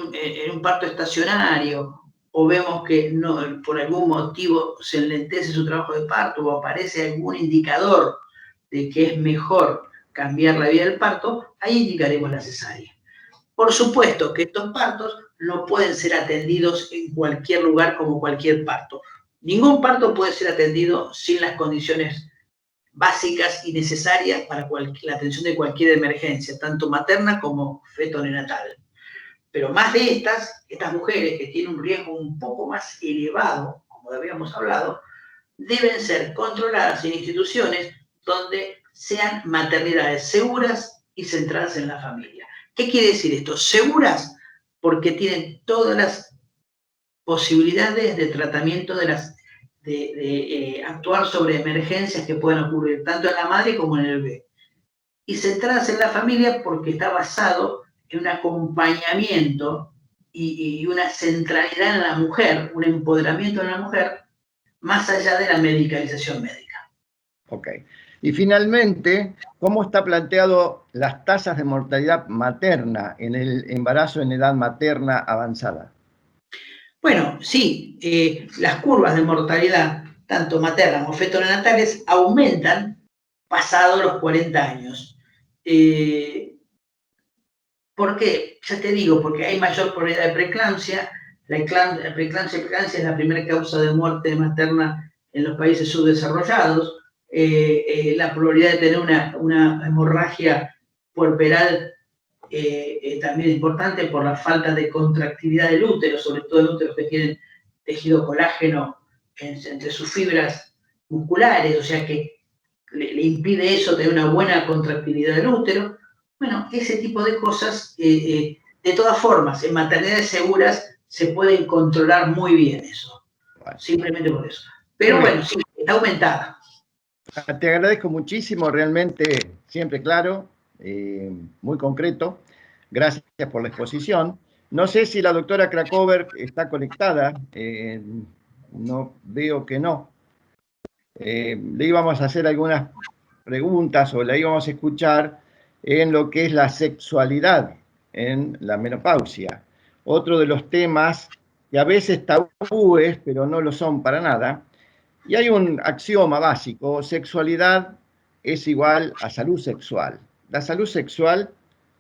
un parto estacionario o vemos que no, por algún motivo se enlentece su trabajo de parto o aparece algún indicador de que es mejor cambiar la vía del parto, ahí indicaremos la cesárea. Por supuesto que estos partos no pueden ser atendidos en cualquier lugar como cualquier parto. Ningún parto puede ser atendido sin las condiciones básicas y necesarias para la atención de cualquier emergencia, tanto materna como feto-neonatal. Pero más de estas mujeres que tienen un riesgo un poco más elevado, como habíamos hablado, deben ser controladas en instituciones donde sean maternidades seguras y centradas en la familia. ¿Qué quiere decir esto? Seguras porque tienen todas las posibilidades de tratamiento de actuar sobre emergencias que puedan ocurrir tanto en la madre como en el bebé. Y centradas en la familia porque está basado en un acompañamiento y una centralidad en la mujer, un empoderamiento en la mujer, más allá de la medicalización médica. Ok. Y finalmente, ¿cómo está planteado las tasas de mortalidad materna en el embarazo en edad materna avanzada? Bueno, sí, las curvas de mortalidad, tanto maternas como feto-neonatales, aumentan pasados los 40 años. ¿Por qué? Ya te digo, porque hay mayor probabilidad de preeclampsia. La preeclampsia es la primera causa de muerte materna en los países subdesarrollados. La probabilidad de tener una hemorragia puerperal también es importante por la falta de contractilidad del útero, sobre todo en úteros que tienen tejido colágeno entre sus fibras musculares, o sea que le impide eso tener una buena contractilidad del útero. Bueno, ese tipo de cosas, de todas formas, en maternidades seguras se pueden controlar muy bien eso, simplemente por eso. Pero bueno, sí, está aumentada. Te agradezco muchísimo, realmente siempre claro, muy concreto. Gracias por la exposición. No sé si la doctora Krakover está conectada, no veo que no. Le íbamos a hacer algunas preguntas o la íbamos a escuchar en lo que es la sexualidad en la menopausia. Otro de los temas que a veces tabúes, pero no lo son para nada. Y hay un axioma básico: sexualidad es igual a salud sexual. La salud sexual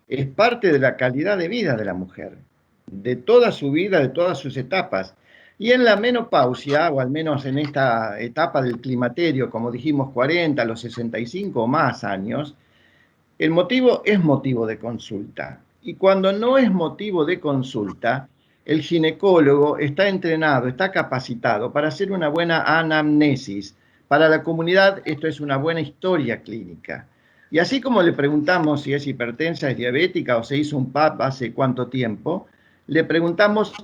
es parte de la calidad de vida de la mujer, de toda su vida, de todas sus etapas. Y en la menopausia, o al menos en esta etapa del climaterio, como dijimos, 40 a los 65 o más años, el motivo es motivo de consulta. Y cuando no es motivo de consulta, el ginecólogo está entrenado, está capacitado para hacer una buena anamnesis. Para la comunidad esto es una buena historia clínica. Y así como le preguntamos si es hipertensa, es diabética o se hizo un PAP hace cuánto tiempo, le preguntamos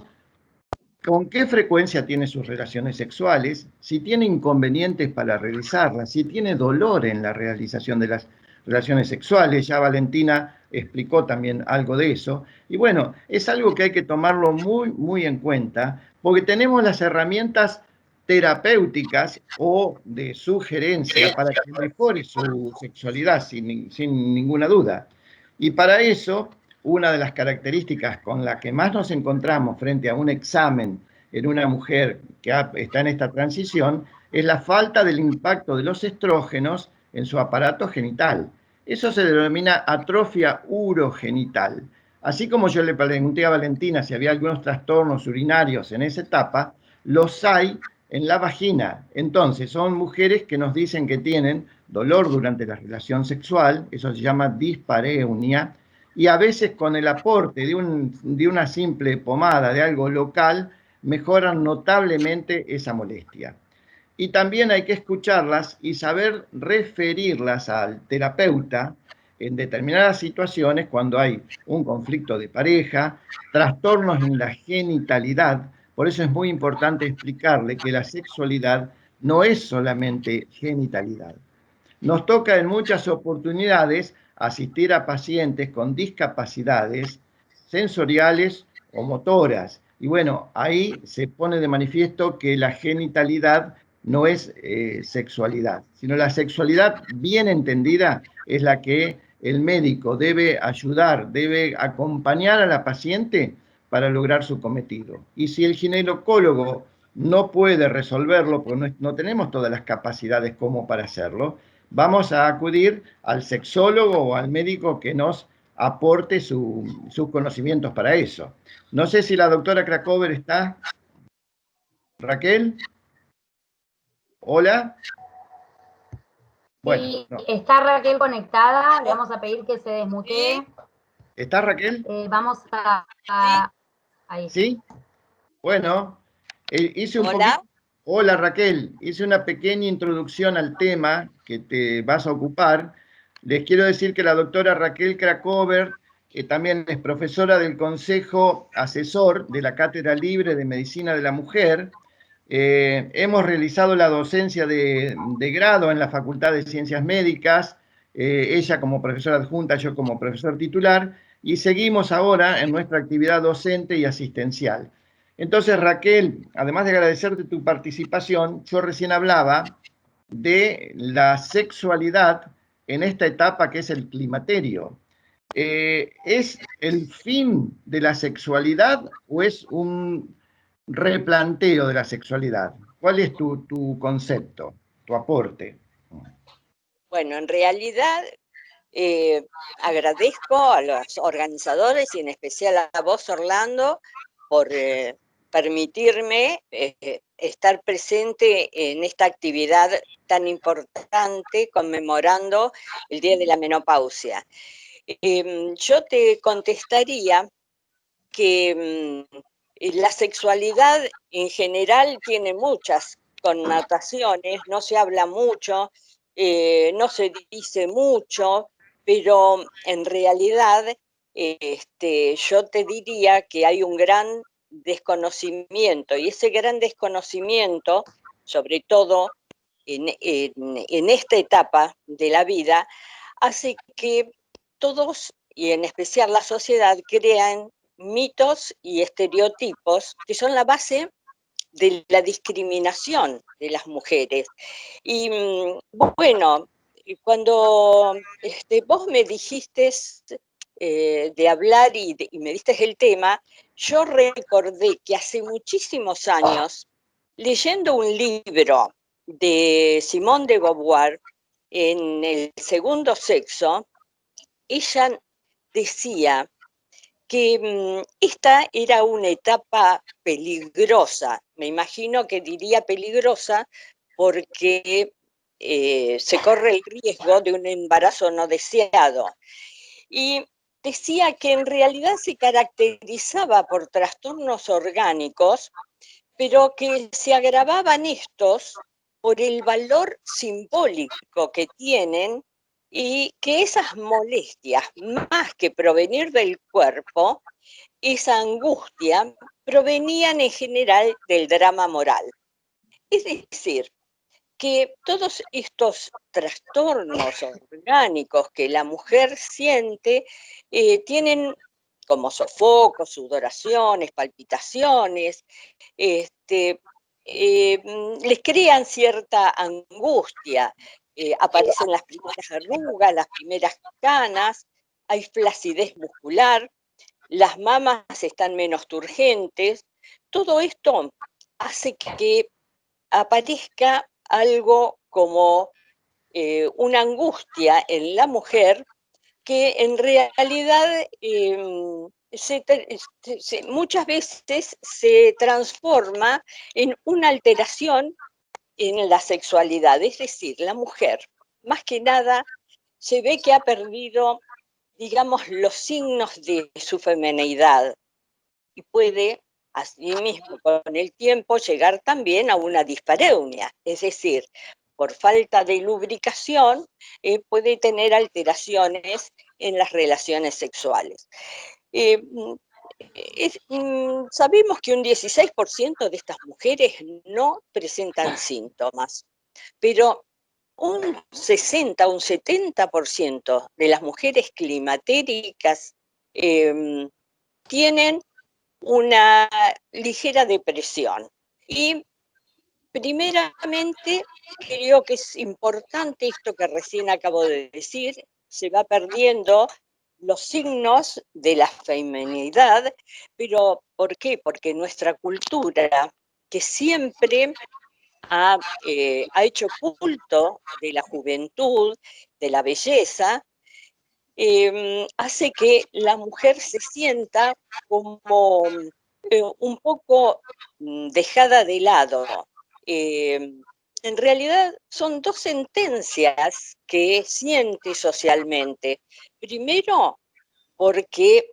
con qué frecuencia tiene sus relaciones sexuales, si tiene inconvenientes para realizarlas, si tiene dolor en la realización de las relaciones sexuales. Ya Valentina explicó también algo de eso. Y bueno, es algo que hay que tomarlo muy, muy en cuenta, porque tenemos las herramientas terapéuticas o de sugerencia para que mejore su sexualidad sin ninguna duda. Y para eso, una de las características con la que más nos encontramos frente a un examen en una mujer que está en esta transición es la falta del impacto de los estrógenos en su aparato genital. Eso se denomina atrofia urogenital. Así como yo le pregunté a Valentina si había algunos trastornos urinarios en esa etapa, los hay en la vagina. Entonces, son mujeres que nos dicen que tienen dolor durante la relación sexual, eso se llama dispareunia, y a veces con el aporte de una simple pomada, de algo local, mejoran notablemente esa molestia. Y también hay que escucharlas y saber referirlas al terapeuta en determinadas situaciones cuando hay un conflicto de pareja, trastornos en la genitalidad. Por eso es muy importante explicarle que la sexualidad no es solamente genitalidad. Nos toca en muchas oportunidades asistir a pacientes con discapacidades sensoriales o motoras. Y bueno, ahí se pone de manifiesto que la genitalidad no es sexualidad, sino la sexualidad bien entendida es la que el médico debe ayudar, debe acompañar a la paciente para lograr su cometido. Y si el ginecólogo no puede resolverlo, porque no tenemos todas las capacidades como para hacerlo, vamos a acudir al sexólogo o al médico que nos aporte sus conocimientos para eso. No sé si la doctora Krakover está. Raquel. Hola. Bueno, Sí, no. está Raquel conectada, le vamos a pedir que se desmutee. ¿Está Raquel? Vamos a ahí. ¿Sí? Bueno, hice un Hola. poquito... Hola Raquel, hice una pequeña introducción al tema que te vas a ocupar. Les quiero decir que la doctora Raquel Krakover, que también es profesora del Consejo Asesor de la Cátedra Libre de Medicina de la Mujer, hemos realizado la docencia de grado en la Facultad de Ciencias Médicas, ella como profesora adjunta, yo como profesor titular, y seguimos ahora en nuestra actividad docente y asistencial. Entonces, Raquel, además de agradecerte tu participación, yo recién hablaba de la sexualidad en esta etapa que es el climaterio. ¿Es el fin de la sexualidad o es un replanteo de la sexualidad? ¿Cuál es tu concepto, tu aporte? Bueno, en realidad agradezco a los organizadores y en especial a vos, Orlando, por permitirme estar presente en esta actividad tan importante conmemorando el Día de la Menopausia. Yo te contestaría que la sexualidad en general tiene muchas connotaciones, no se habla mucho, no se dice mucho, pero en realidad yo te diría que hay un gran desconocimiento y ese gran desconocimiento, sobre todo en esta etapa de la vida, hace que todos, y en especial la sociedad, crean mitos y estereotipos que son la base de la discriminación de las mujeres. Y bueno, cuando vos me dijiste de hablar y me diste el tema, yo recordé que hace muchísimos años, leyendo un libro de Simone de Beauvoir, en El segundo sexo, ella decía que esta era una etapa peligrosa. Me imagino que diría peligrosa porque se corre el riesgo de un embarazo no deseado. Y decía que en realidad se caracterizaba por trastornos orgánicos, pero que se agravaban estos por el valor simbólico que tienen y que esas molestias, más que provenir del cuerpo, esa angustia, provenían en general del drama moral. Es decir, que todos estos trastornos orgánicos que la mujer siente tienen como sofocos, sudoraciones, palpitaciones, les crean cierta angustia, aparecen las primeras arrugas, las primeras canas, hay flacidez muscular, las mamas están menos turgentes. Todo esto hace que aparezca algo como una angustia en la mujer que en realidad muchas veces se transforma en una alteración en la sexualidad. Es decir, la mujer, más que nada, se ve que ha perdido, digamos, los signos de su femineidad y puede, asimismo, con el tiempo, llegar también a una dispareunia, es decir, por falta de lubricación, puede tener alteraciones en las relaciones sexuales. Sabemos que un 16% de estas mujeres no presentan síntomas, pero un 60, un 70% de las mujeres climatéricas tienen una ligera depresión. Y primeramente, creo que es importante esto que recién acabo de decir, se va perdiendo los signos de la feminidad, pero ¿por qué? Porque nuestra cultura, que siempre ha hecho culto de la juventud, de la belleza, hace que la mujer se sienta como un poco dejada de lado. En realidad son dos sentencias que siente socialmente. Primero, porque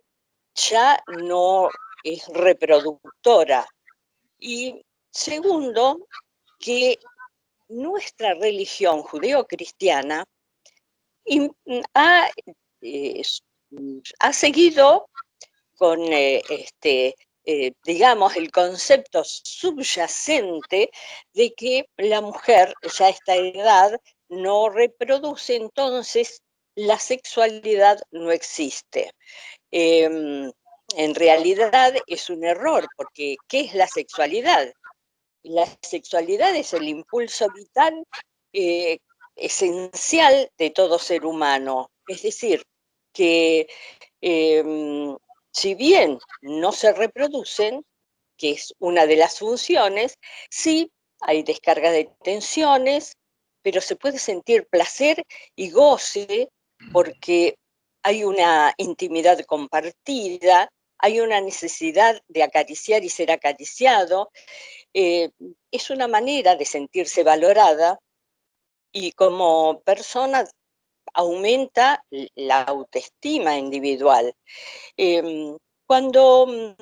ya no es reproductora. Y segundo, que nuestra religión judeocristiana ha, eh, ha seguido con, digamos, el concepto subyacente de que la mujer ya a esta edad no reproduce, entonces la sexualidad no existe. En realidad es un error, porque ¿qué es la sexualidad? La sexualidad es el impulso vital esencial de todo ser humano. Es decir, que si bien no se reproducen, que es una de las funciones, sí hay descarga de tensiones, pero se puede sentir placer y goce porque hay una intimidad compartida, hay una necesidad de acariciar y ser acariciado, es una manera de sentirse valorada y como persona aumenta la autoestima individual. Cuando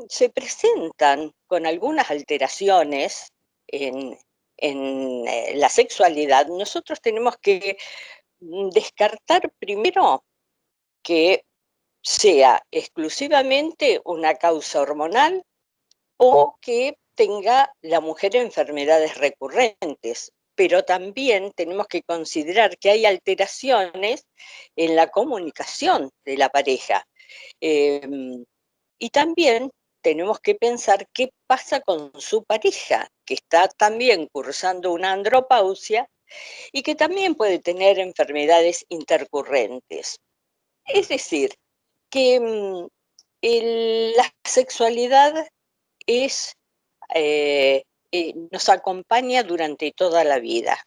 se presentan con algunas alteraciones en la sexualidad, nosotros tenemos que descartar primero que sea exclusivamente una causa hormonal o que tenga la mujer enfermedades recurrentes. Pero también tenemos que considerar que hay alteraciones en la comunicación de la pareja. Y también tenemos que pensar qué pasa con su pareja, que está también cursando una andropausia y que también puede tener enfermedades intercurrentes. Es decir, que la sexualidad es, nos acompaña durante toda la vida.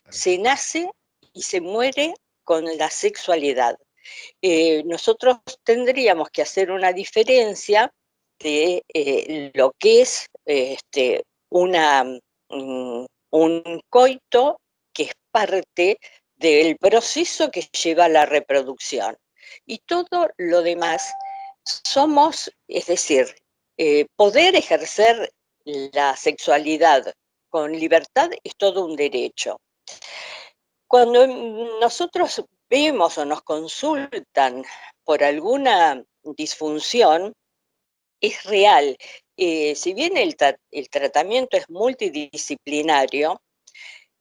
Se nace y se muere con la sexualidad. Nosotros tendríamos que hacer una diferencia de lo que es un coito que es parte del proceso que lleva a la reproducción. Y todo lo demás somos, es decir, poder ejercer la sexualidad con libertad es todo un derecho. Cuando nosotros vemos o nos consultan por alguna disfunción, es real. Si bien el tratamiento es multidisciplinario,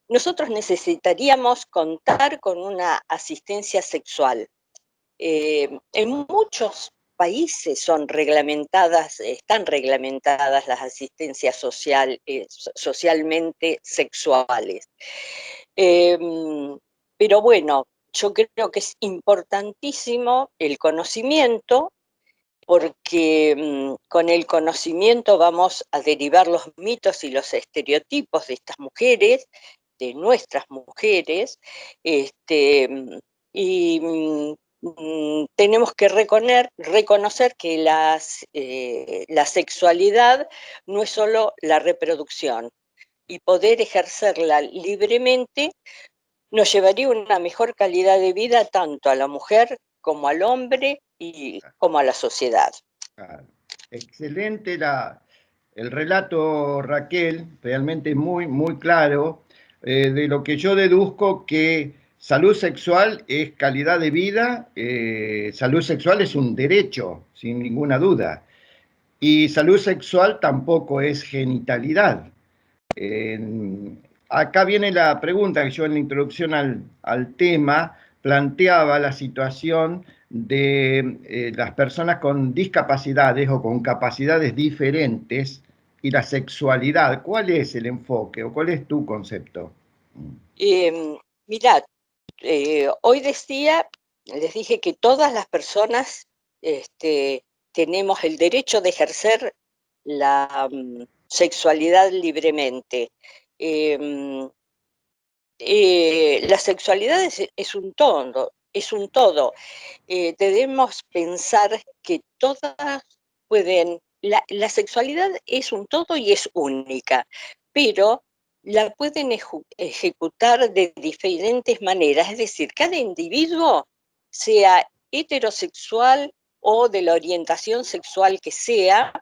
nosotros necesitaríamos contar con una asistencia sexual. En muchos países están reglamentadas las asistencias socialmente sexuales. Pero bueno, yo creo que es importantísimo el conocimiento, porque con el conocimiento vamos a derivar los mitos y los estereotipos de estas mujeres, de nuestras mujeres, y tenemos que reconocer que la sexualidad no es solo la reproducción, y poder ejercerla libremente nos llevaría a una mejor calidad de vida tanto a la mujer como al hombre y como a la sociedad. Excelente el relato, Raquel, realmente muy, muy claro, de lo que yo deduzco que salud sexual es calidad de vida, salud sexual es un derecho, sin ninguna duda, y salud sexual tampoco es genitalidad. Acá viene la pregunta que yo en la introducción al tema planteaba la situación de las personas con discapacidades o con capacidades diferentes y la sexualidad. ¿Cuál es el enfoque o cuál es tu concepto? Mirá, hoy les dije que todas las personas tenemos el derecho de ejercer la sexualidad libremente. La sexualidad es un todo, debemos pensar que todas pueden, la sexualidad es un todo y es única, pero la pueden ejecutar de diferentes maneras, es decir, cada individuo, sea heterosexual o de la orientación sexual que sea,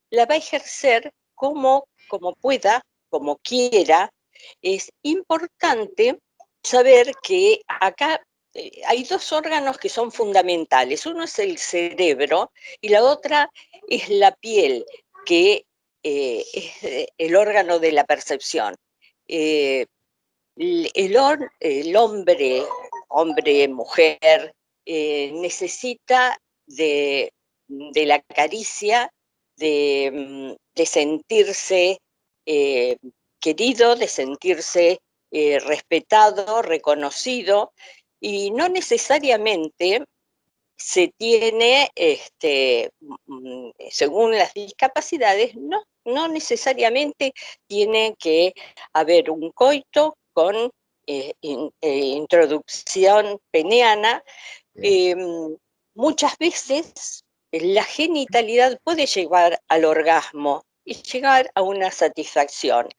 la va a ejercer como pueda, como quiera. Es importante saber que acá hay dos órganos que son fundamentales. Uno es el cerebro y la otra es la piel, que es el órgano de la percepción. El hombre, mujer, necesita de la caricia, de sentirse querido, de sentirse respetado, reconocido, y no necesariamente se tiene, según las discapacidades, no necesariamente tiene que haber un coito con introducción peniana. Muchas veces la genitalidad puede llevar al orgasmo y llegar a una satisfacción.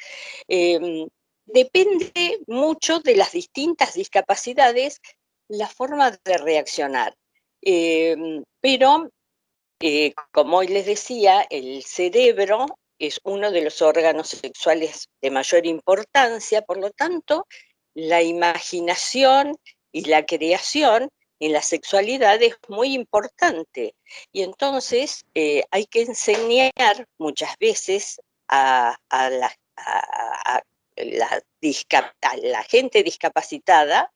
Depende mucho de las distintas discapacidades la forma de reaccionar. Pero, como hoy les decía, el cerebro es uno de los órganos sexuales de mayor importancia, por lo tanto, la imaginación y la creación en la sexualidad es muy importante. Y entonces hay que enseñar muchas veces a la gente discapacitada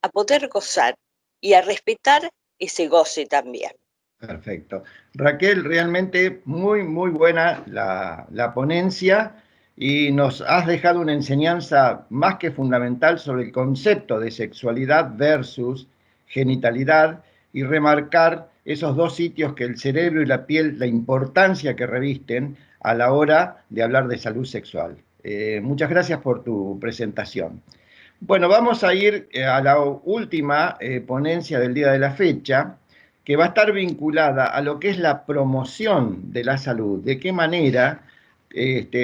a poder gozar y a respetar ese goce también. Perfecto. Raquel, realmente muy, muy buena la ponencia y nos has dejado una enseñanza más que fundamental sobre el concepto de sexualidad versus genitalidad y remarcar esos dos sitios que el cerebro y la piel, la importancia que revisten a la hora de hablar de salud sexual. Muchas gracias por tu presentación. Bueno, vamos a ir a la última ponencia del día de la fecha, que va a estar vinculada a lo que es la promoción de la salud. ¿De qué manera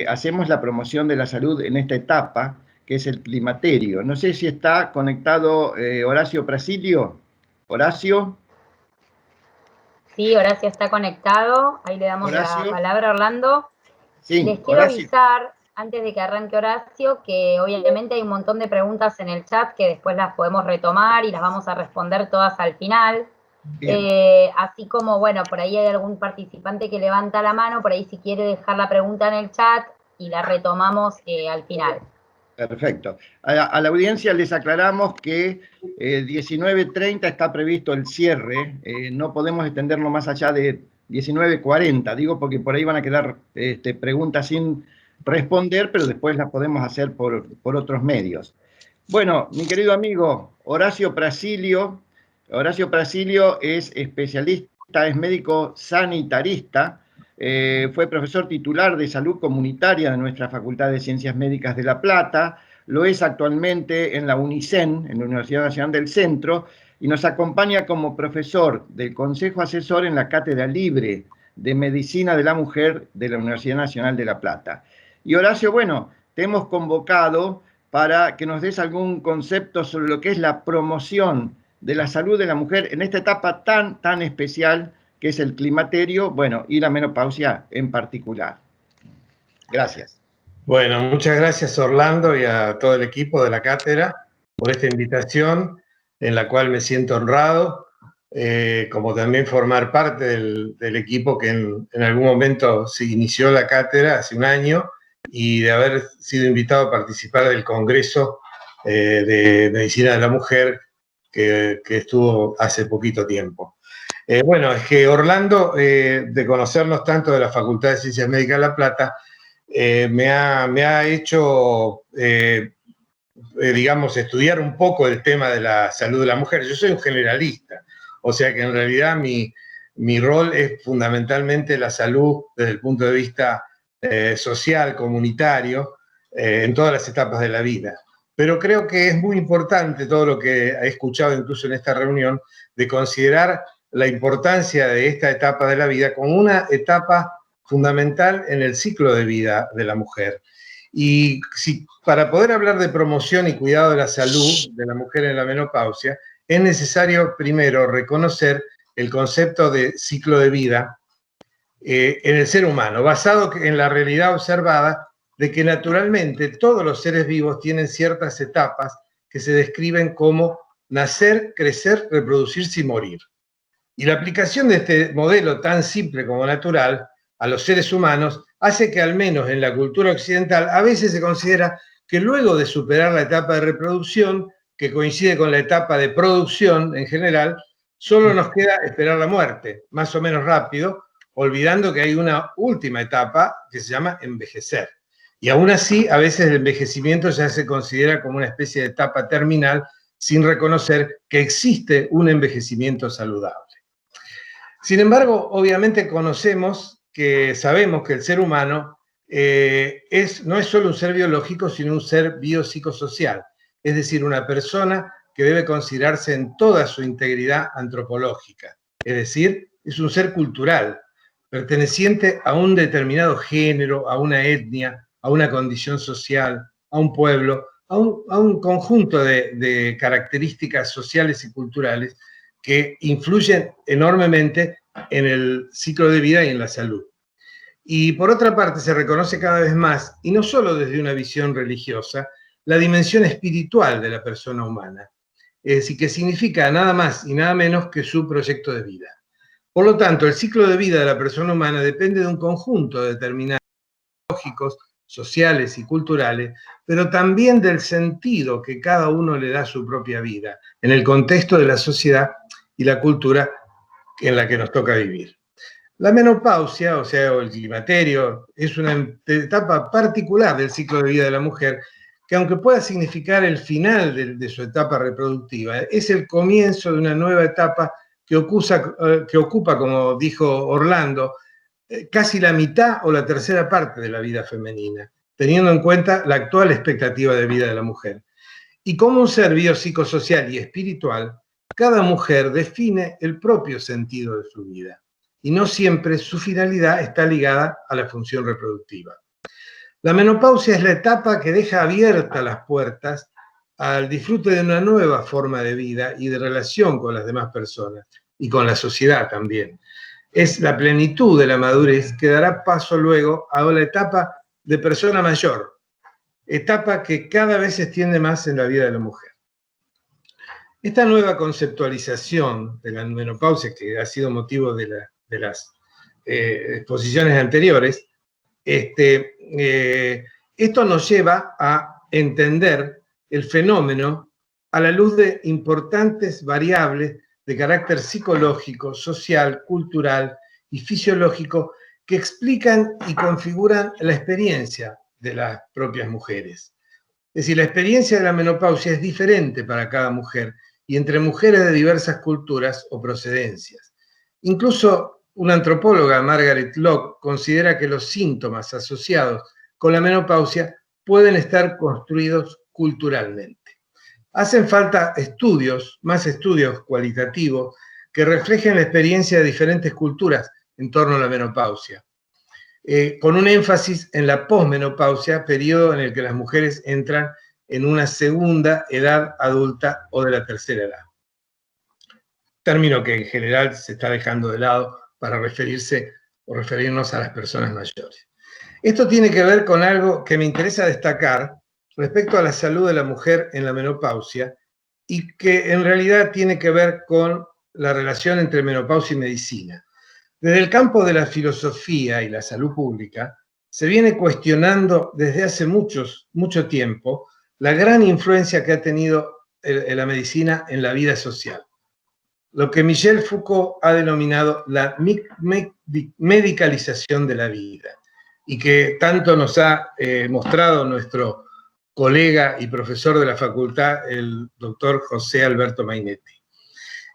hacemos la promoción de la salud en esta etapa, que es el climaterio? No sé si está conectado Horacio Prasilio. Horacio. Sí, Horacio está conectado. Ahí le damos Horacio. La palabra a Orlando. Sí, les quiero Horacio. avisar, antes de que arranque Horacio, que obviamente hay un montón de preguntas en el chat que después las podemos retomar y las vamos a responder todas al final. Así como, bueno, por ahí hay algún participante que levanta la mano, por ahí si quiere dejar la pregunta en el chat y la retomamos al final. Perfecto. A la audiencia les aclaramos que 19:30 está previsto el cierre, no podemos extenderlo más allá de 19:40, digo porque por ahí van a quedar preguntas sin responder, pero después las podemos hacer por otros medios. Bueno, mi querido amigo Horacio Prasilio es especialista, es médico sanitarista, fue profesor titular de salud comunitaria de nuestra Facultad de Ciencias Médicas de La Plata, lo es actualmente en la UNICEN, en la Universidad Nacional del Centro, y nos acompaña como profesor del Consejo Asesor en la Cátedra Libre de Medicina de la Mujer de la Universidad Nacional de La Plata. Y Horacio, bueno, te hemos convocado para que nos des algún concepto sobre lo que es la promoción de la salud de la mujer en esta etapa tan especial que es el climaterio, bueno, y la menopausia en particular. Gracias. Bueno, muchas gracias Orlando y a todo el equipo de la cátedra por esta invitación en la cual me siento honrado, como también formar parte del equipo que en algún momento se inició la cátedra hace un año y de haber sido invitado a participar del Congreso de Medicina de la Mujer que estuvo hace poquito tiempo. Bueno, es que Orlando, de conocernos tanto de la Facultad de Ciencias Médicas de La Plata, me ha hecho, digamos, estudiar un poco el tema de la salud de la mujer. Yo soy un generalista, o sea que en realidad mi rol es fundamentalmente la salud desde el punto de vista social, comunitario, en todas las etapas de la vida. Pero creo que es muy importante todo lo que he escuchado incluso en esta reunión, de considerar la importancia de esta etapa de la vida como una etapa fundamental en el ciclo de vida de la mujer. Y para poder hablar de promoción y cuidado de la salud de la mujer en la menopausia, es necesario primero reconocer el concepto de ciclo de vida en el ser humano, basado en la realidad observada de que naturalmente todos los seres vivos tienen ciertas etapas que se describen como nacer, crecer, reproducirse y morir. Y la aplicación de este modelo tan simple como natural a los seres humanos hace que, al menos en la cultura occidental, a veces se considera que luego de superar la etapa de reproducción, que coincide con la etapa de producción en general, solo nos queda esperar la muerte, más o menos rápido, olvidando que hay una última etapa que se llama envejecer. Y aún así, a veces el envejecimiento ya se considera como una especie de etapa terminal, sin reconocer que existe un envejecimiento saludable. Sin embargo, obviamente sabemos que el ser humano no es solo un ser biológico, sino un ser biopsicosocial, es decir, una persona que debe considerarse en toda su integridad antropológica, es decir, es un ser cultural, perteneciente a un determinado género, a una etnia, a una condición social, a un pueblo, a un conjunto de características sociales y culturales que influyen enormemente en el ciclo de vida y en la salud. Y por otra parte, se reconoce cada vez más, y no solo desde una visión religiosa, la dimensión espiritual de la persona humana, es decir, que significa nada más y nada menos que su proyecto de vida. Por lo tanto, el ciclo de vida de la persona humana depende de un conjunto de determinados lógicos, sociales y culturales, pero también del sentido que cada uno le da a su propia vida, en el contexto de la sociedad y la cultura en la que nos toca vivir. La menopausia, o sea, el climaterio, es una etapa particular del ciclo de vida de la mujer, que aunque pueda significar el final de su etapa reproductiva, es el comienzo de una nueva etapa que ocupa, como dijo Orlando, casi la mitad o la tercera parte de la vida femenina, teniendo en cuenta la actual expectativa de vida de la mujer. Y como un ser biopsicosocial y espiritual, cada mujer define el propio sentido de su vida, y no siempre su finalidad está ligada a la función reproductiva. La menopausia es la etapa que deja abiertas las puertas al disfrute de una nueva forma de vida y de relación con las demás personas, y con la sociedad también. Es la plenitud de la madurez que dará paso luego a la etapa de persona mayor, etapa que cada vez se extiende más en la vida de la mujer. Esta nueva conceptualización de la menopausia, que ha sido motivo de las exposiciones anteriores, esto nos lleva a entender el fenómeno a la luz de importantes variables de carácter psicológico, social, cultural y fisiológico que explican y configuran la experiencia de las propias mujeres. Es decir, la experiencia de la menopausia es diferente para cada mujer y entre mujeres de diversas culturas o procedencias. Incluso una antropóloga, Margaret Lock, considera que los síntomas asociados con la menopausia pueden estar construidos culturalmente. Hacen falta más estudios cualitativos que reflejen la experiencia de diferentes culturas en torno a la menopausia, con un énfasis en la posmenopausia, periodo en el que las mujeres entran en una segunda edad adulta o de la tercera edad. Término que en general se está dejando de lado para referirnos a las personas mayores. Esto tiene que ver con algo que me interesa destacar respecto a la salud de la mujer en la menopausia y que en realidad tiene que ver con la relación entre menopausia y medicina. Desde el campo de la filosofía y la salud pública, se viene cuestionando desde hace mucho tiempo la gran influencia que ha tenido la medicina en la vida social. Lo que Michel Foucault ha denominado la medicalización de la vida, y que tanto nos ha mostrado nuestro colega y profesor de la facultad, el doctor José Alberto Mainetti.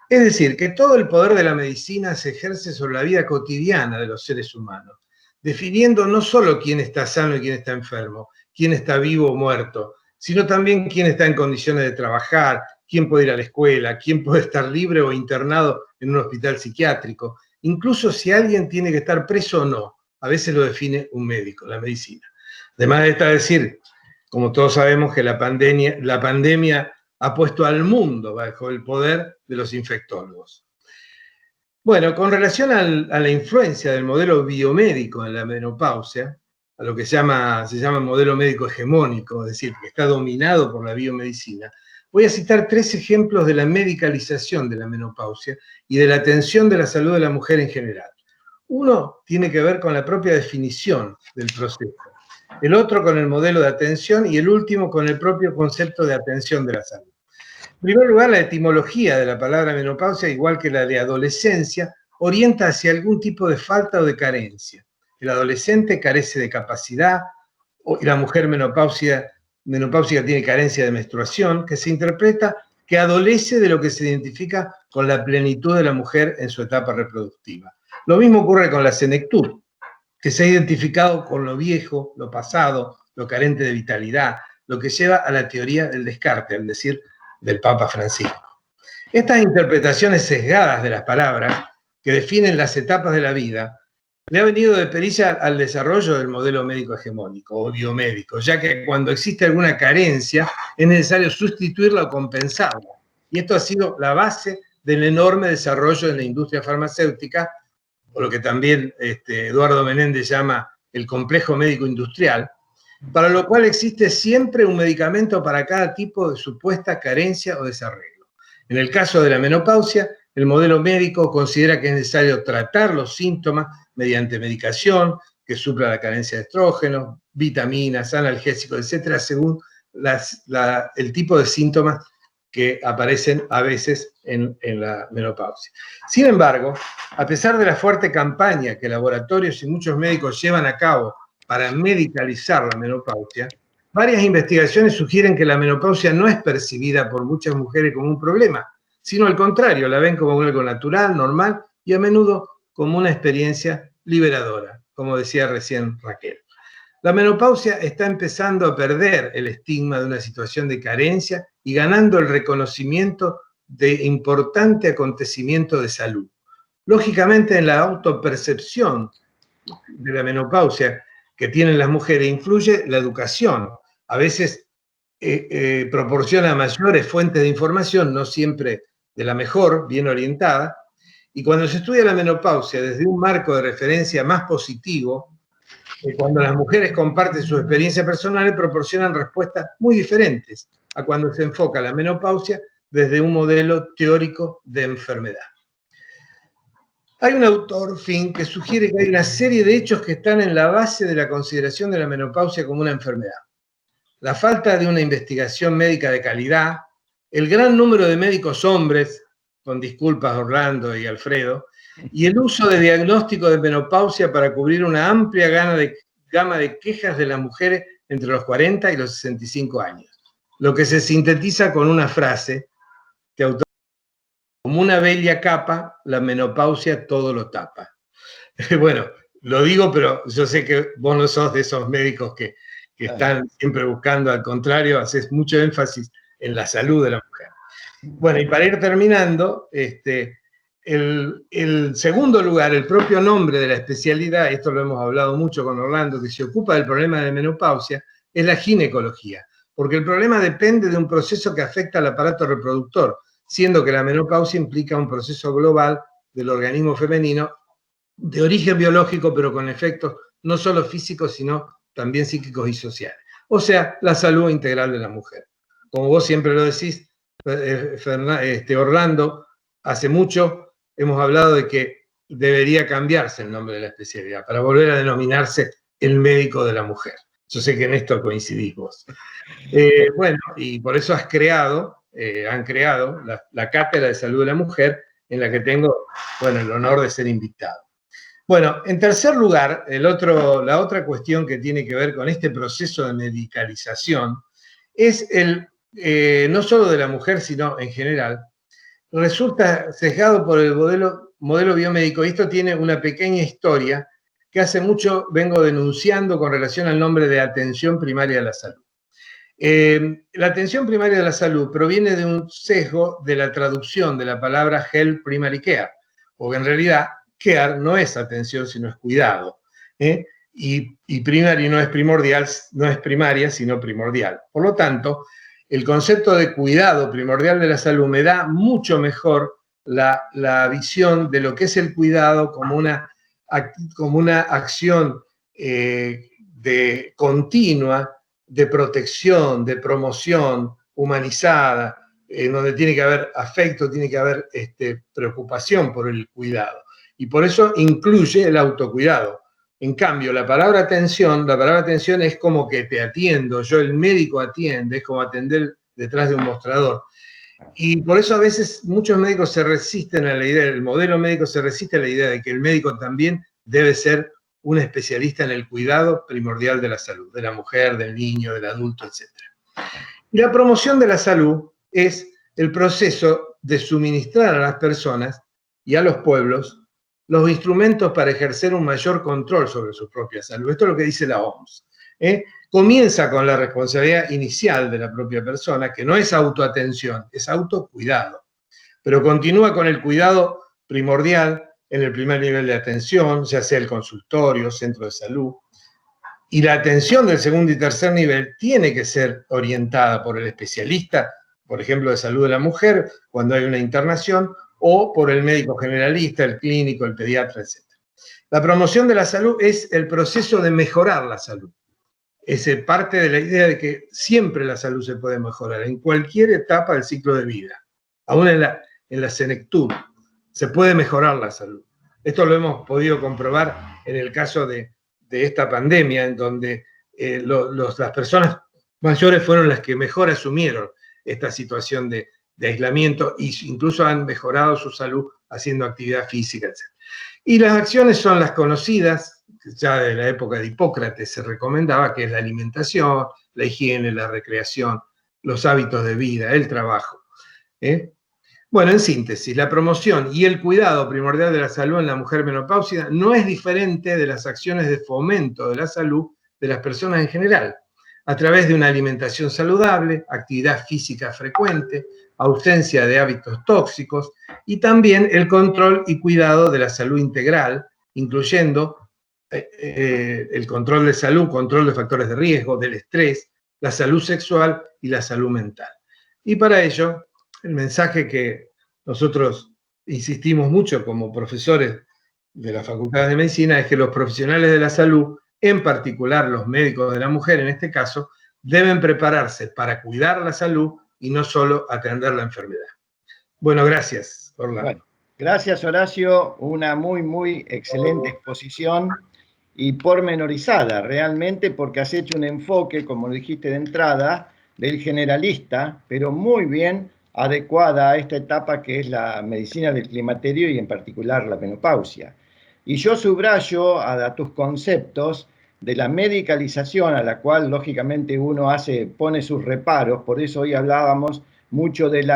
Es decir, que todo el poder de la medicina se ejerce sobre la vida cotidiana de los seres humanos, definiendo no solo quién está sano y quién está enfermo, quién está vivo o muerto, sino también quién está en condiciones de trabajar, quién puede ir a la escuela, quién puede estar libre o internado en un hospital psiquiátrico, incluso si alguien tiene que estar preso o no. A veces lo define un médico, la medicina. Además está decir, como todos sabemos, que la pandemia ha puesto al mundo bajo el poder de los infectólogos. Bueno, con relación a la influencia del modelo biomédico en la menopausia, a lo que se llama modelo médico hegemónico, es decir, que está dominado por la biomedicina, voy a citar 3 ejemplos de la medicalización de la menopausia y de la atención de la salud de la mujer en general. Uno tiene que ver con la propia definición del proceso, el otro con el modelo de atención y el último con el propio concepto de atención de la salud. En primer lugar, la etimología de la palabra menopausia, igual que la de adolescencia, orienta hacia algún tipo de falta o de carencia. El adolescente carece de capacidad, y la mujer menopáusica tiene carencia de menstruación, que se interpreta que adolece de lo que se identifica con la plenitud de la mujer en su etapa reproductiva. Lo mismo ocurre con la senectud, que se ha identificado con lo viejo, lo pasado, lo carente de vitalidad, lo que lleva a la teoría del descarte, es decir, del Papa Francisco. Estas interpretaciones sesgadas de las palabras, que definen las etapas de la vida, le ha venido de pericia al desarrollo del modelo médico hegemónico o biomédico, ya que cuando existe alguna carencia es necesario sustituirla o compensarla. Y esto ha sido la base del enorme desarrollo de la industria farmacéutica, o lo que también Eduardo Menéndez llama el complejo médico industrial, para lo cual existe siempre un medicamento para cada tipo de supuesta carencia o desarreglo. En el caso de la menopausia, el modelo médico considera que es necesario tratar los síntomas mediante medicación que supla la carencia de estrógenos, vitaminas, analgésicos, etcétera, según el tipo de síntomas que aparecen a veces en la menopausia. Sin embargo, a pesar de la fuerte campaña que laboratorios y muchos médicos llevan a cabo para medicalizar la menopausia, varias investigaciones sugieren que la menopausia no es percibida por muchas mujeres como un problema, sino al contrario, la ven como algo natural, normal y a menudo como una experiencia liberadora, como decía recién Raquel. La menopausia está empezando a perder el estigma de una situación de carencia y ganando el reconocimiento de importante acontecimiento de salud. Lógicamente, en la autopercepción de la menopausia que tienen las mujeres influye la educación. A veces proporciona mayores fuentes de información, no siempre de la mejor, bien orientada, y cuando se estudia la menopausia desde un marco de referencia más positivo, cuando las mujeres comparten sus experiencias personales, proporcionan respuestas muy diferentes a cuando se enfoca la menopausia desde un modelo teórico de enfermedad. Hay un autor, Fink, que sugiere que hay una serie de hechos que están en la base de la consideración de la menopausia como una enfermedad. La falta de una investigación médica de calidad, el gran número de médicos hombres, con disculpas Orlando y Alfredo, y el uso de diagnóstico de menopausia para cubrir una amplia gama de quejas de las mujeres entre los 40 y los 65 años. Lo que se sintetiza con una frase que autor: como una bella capa, la menopausia todo lo tapa. Bueno, lo digo, pero yo sé que vos no sos de esos médicos que están siempre buscando, al contrario, haces mucho énfasis en la salud de la mujer. Bueno, y para ir terminando, el segundo lugar, el propio nombre de la especialidad, esto lo hemos hablado mucho con Orlando, que se ocupa del problema de menopausia, es la ginecología, porque el problema depende de un proceso que afecta al aparato reproductor, siendo que la menopausia implica un proceso global del organismo femenino de origen biológico, pero con efectos no solo físicos, sino también psíquicos y sociales. O sea, la salud integral de la mujer. Como vos siempre lo decís, Orlando, hace mucho hemos hablado de que debería cambiarse el nombre de la especialidad para volver a denominarse el médico de la mujer. Yo sé que en esto coincidís vos. Bueno, y por eso han creado la Cátedra de Salud de la Mujer, en la que tengo, bueno, el honor de ser invitado. Bueno, en tercer lugar, la otra cuestión que tiene que ver con este proceso de medicalización es no solo de la mujer, sino en general, resulta sesgado por el modelo biomédico, y esto tiene una pequeña historia que hace mucho vengo denunciando con relación al nombre de atención primaria de la salud. La atención primaria de la salud proviene de un sesgo de la traducción de la palabra Health Primary Care, porque en realidad care no es atención, sino es cuidado. Y primary no es primordial, no es primaria, sino primordial. Por lo tanto, el concepto de cuidado primordial de la salud me da mucho mejor la visión de lo que es el cuidado como una acción continua, de protección, de promoción, humanizada, en donde tiene que haber afecto, tiene que haber preocupación por el cuidado. Y por eso incluye el autocuidado. En cambio, la palabra atención es como que te atiendo, el médico atiende, es como atender detrás de un mostrador. Y por eso a veces muchos médicos se resisten a la idea, el modelo médico se resiste a la idea de que el médico también debe ser un especialista en el cuidado primordial de la salud, de la mujer, del niño, del adulto, etc. Y la promoción de la salud es el proceso de suministrar a las personas y a los pueblos los instrumentos para ejercer un mayor control sobre su propia salud. Esto es lo que dice la OMS. Comienza con la responsabilidad inicial de la propia persona, que no es autoatención, es autocuidado, pero continúa con el cuidado primordial en el primer nivel de atención, ya sea el consultorio, centro de salud, y la atención del segundo y tercer nivel tiene que ser orientada por el especialista, por ejemplo, de salud de la mujer, cuando hay una internación, o por el médico generalista, el clínico, el pediatra, etc. La promoción de la salud es el proceso de mejorar la salud. Es parte de la idea de que siempre la salud se puede mejorar, en cualquier etapa del ciclo de vida, aún en la senectud, se puede mejorar la salud. Esto lo hemos podido comprobar en el caso de esta pandemia, en donde las personas mayores fueron las que mejor asumieron esta situación de aislamiento e incluso han mejorado su salud haciendo actividad física, etc. Y las acciones son las conocidas, ya de la época de Hipócrates se recomendaba, que es la alimentación, la higiene, la recreación, los hábitos de vida, el trabajo. Bueno, en síntesis, la promoción y el cuidado primordial de la salud en la mujer menopáusica no es diferente de las acciones de fomento de la salud de las personas en general, a través de una alimentación saludable, actividad física frecuente, ausencia de hábitos tóxicos y también el control y cuidado de la salud integral, incluyendo el control de salud, control de factores de riesgo, del estrés, la salud sexual y la salud mental. Y para ello, el mensaje que nosotros insistimos mucho como profesores de la Facultad de Medicina es que los profesionales de la salud, en particular los médicos de la mujer en este caso, deben prepararse para cuidar la salud y no solo atender la enfermedad. Bueno, gracias, Orlando. Bueno, gracias, Horacio. Una muy excelente exposición y pormenorizada realmente, porque has hecho un enfoque, como dijiste de entrada, del generalista, pero muy bien adecuada a esta etapa que es la medicina del climaterio y en particular la menopausia. Y yo subrayo a tus conceptos de la medicalización, a la cual lógicamente uno pone sus reparos, por eso hoy hablábamos mucho de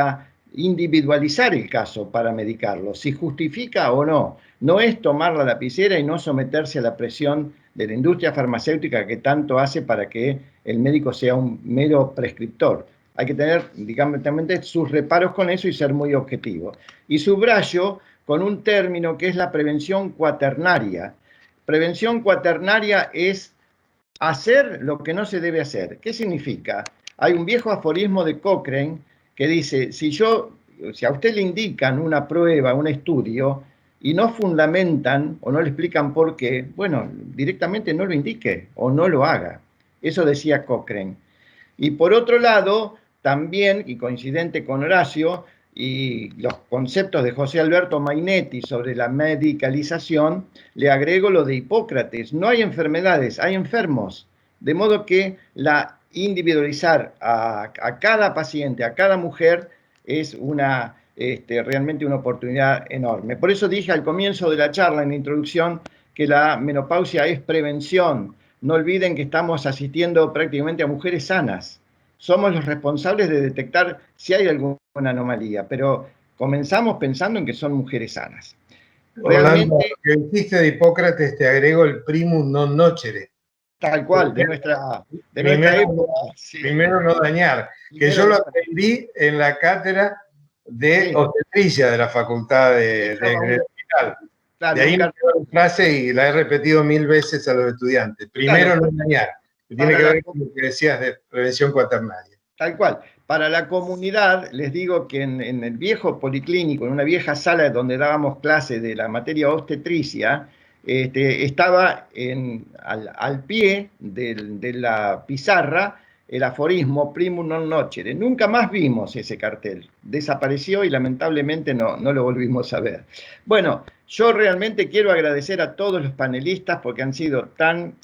individualizar el caso para medicarlo, si justifica o no. No es tomar la lapicera y no someterse a la presión de la industria farmacéutica que tanto hace para que el médico sea un mero prescriptor. Hay que tener, digamos, sus reparos con eso y ser muy objetivo. Y subrayo con un término que es la prevención cuaternaria. Prevención cuaternaria es hacer lo que no se debe hacer. ¿Qué significa? Hay un viejo aforismo de Cochrane que dice, si a usted le indican una prueba, un estudio, y no fundamentan o no le explican por qué, bueno, directamente no lo indique o no lo haga. Eso decía Cochrane. Y por otro lado, también, y coincidente con Horacio, y los conceptos de José Alberto Mainetti sobre la medicalización, le agrego lo de Hipócrates. No hay enfermedades, hay enfermos. De modo que individualizar a cada paciente, a cada mujer, es realmente una oportunidad enorme. Por eso dije al comienzo de la charla, en la introducción, que la menopausia es prevención. No olviden que estamos asistiendo prácticamente a mujeres sanas. Somos los responsables de detectar si hay alguna anomalía, pero comenzamos pensando en que son mujeres sanas. Realmente, Orlando, lo que dijiste de Hipócrates, te agrego el primus non nocere. Tal cual, de nuestra época. Sí. Primero no dañar, que yo lo aprendí en la cátedra de obstetricia de la Facultad del Hospital. Claro, de ahí me quedó la frase y la he repetido 1000 veces a los estudiantes. Primero no dañar, que tiene que ver con lo que decías de prevención cuaternaria. Tal cual. Para la comunidad, les digo que en el viejo policlínico, en una vieja sala donde dábamos clases de la materia obstetricia, estaba al pie de la pizarra el aforismo primum non nocere. Nunca más vimos ese cartel. Desapareció y lamentablemente no lo volvimos a ver. Bueno, yo realmente quiero agradecer a todos los panelistas porque han sido tan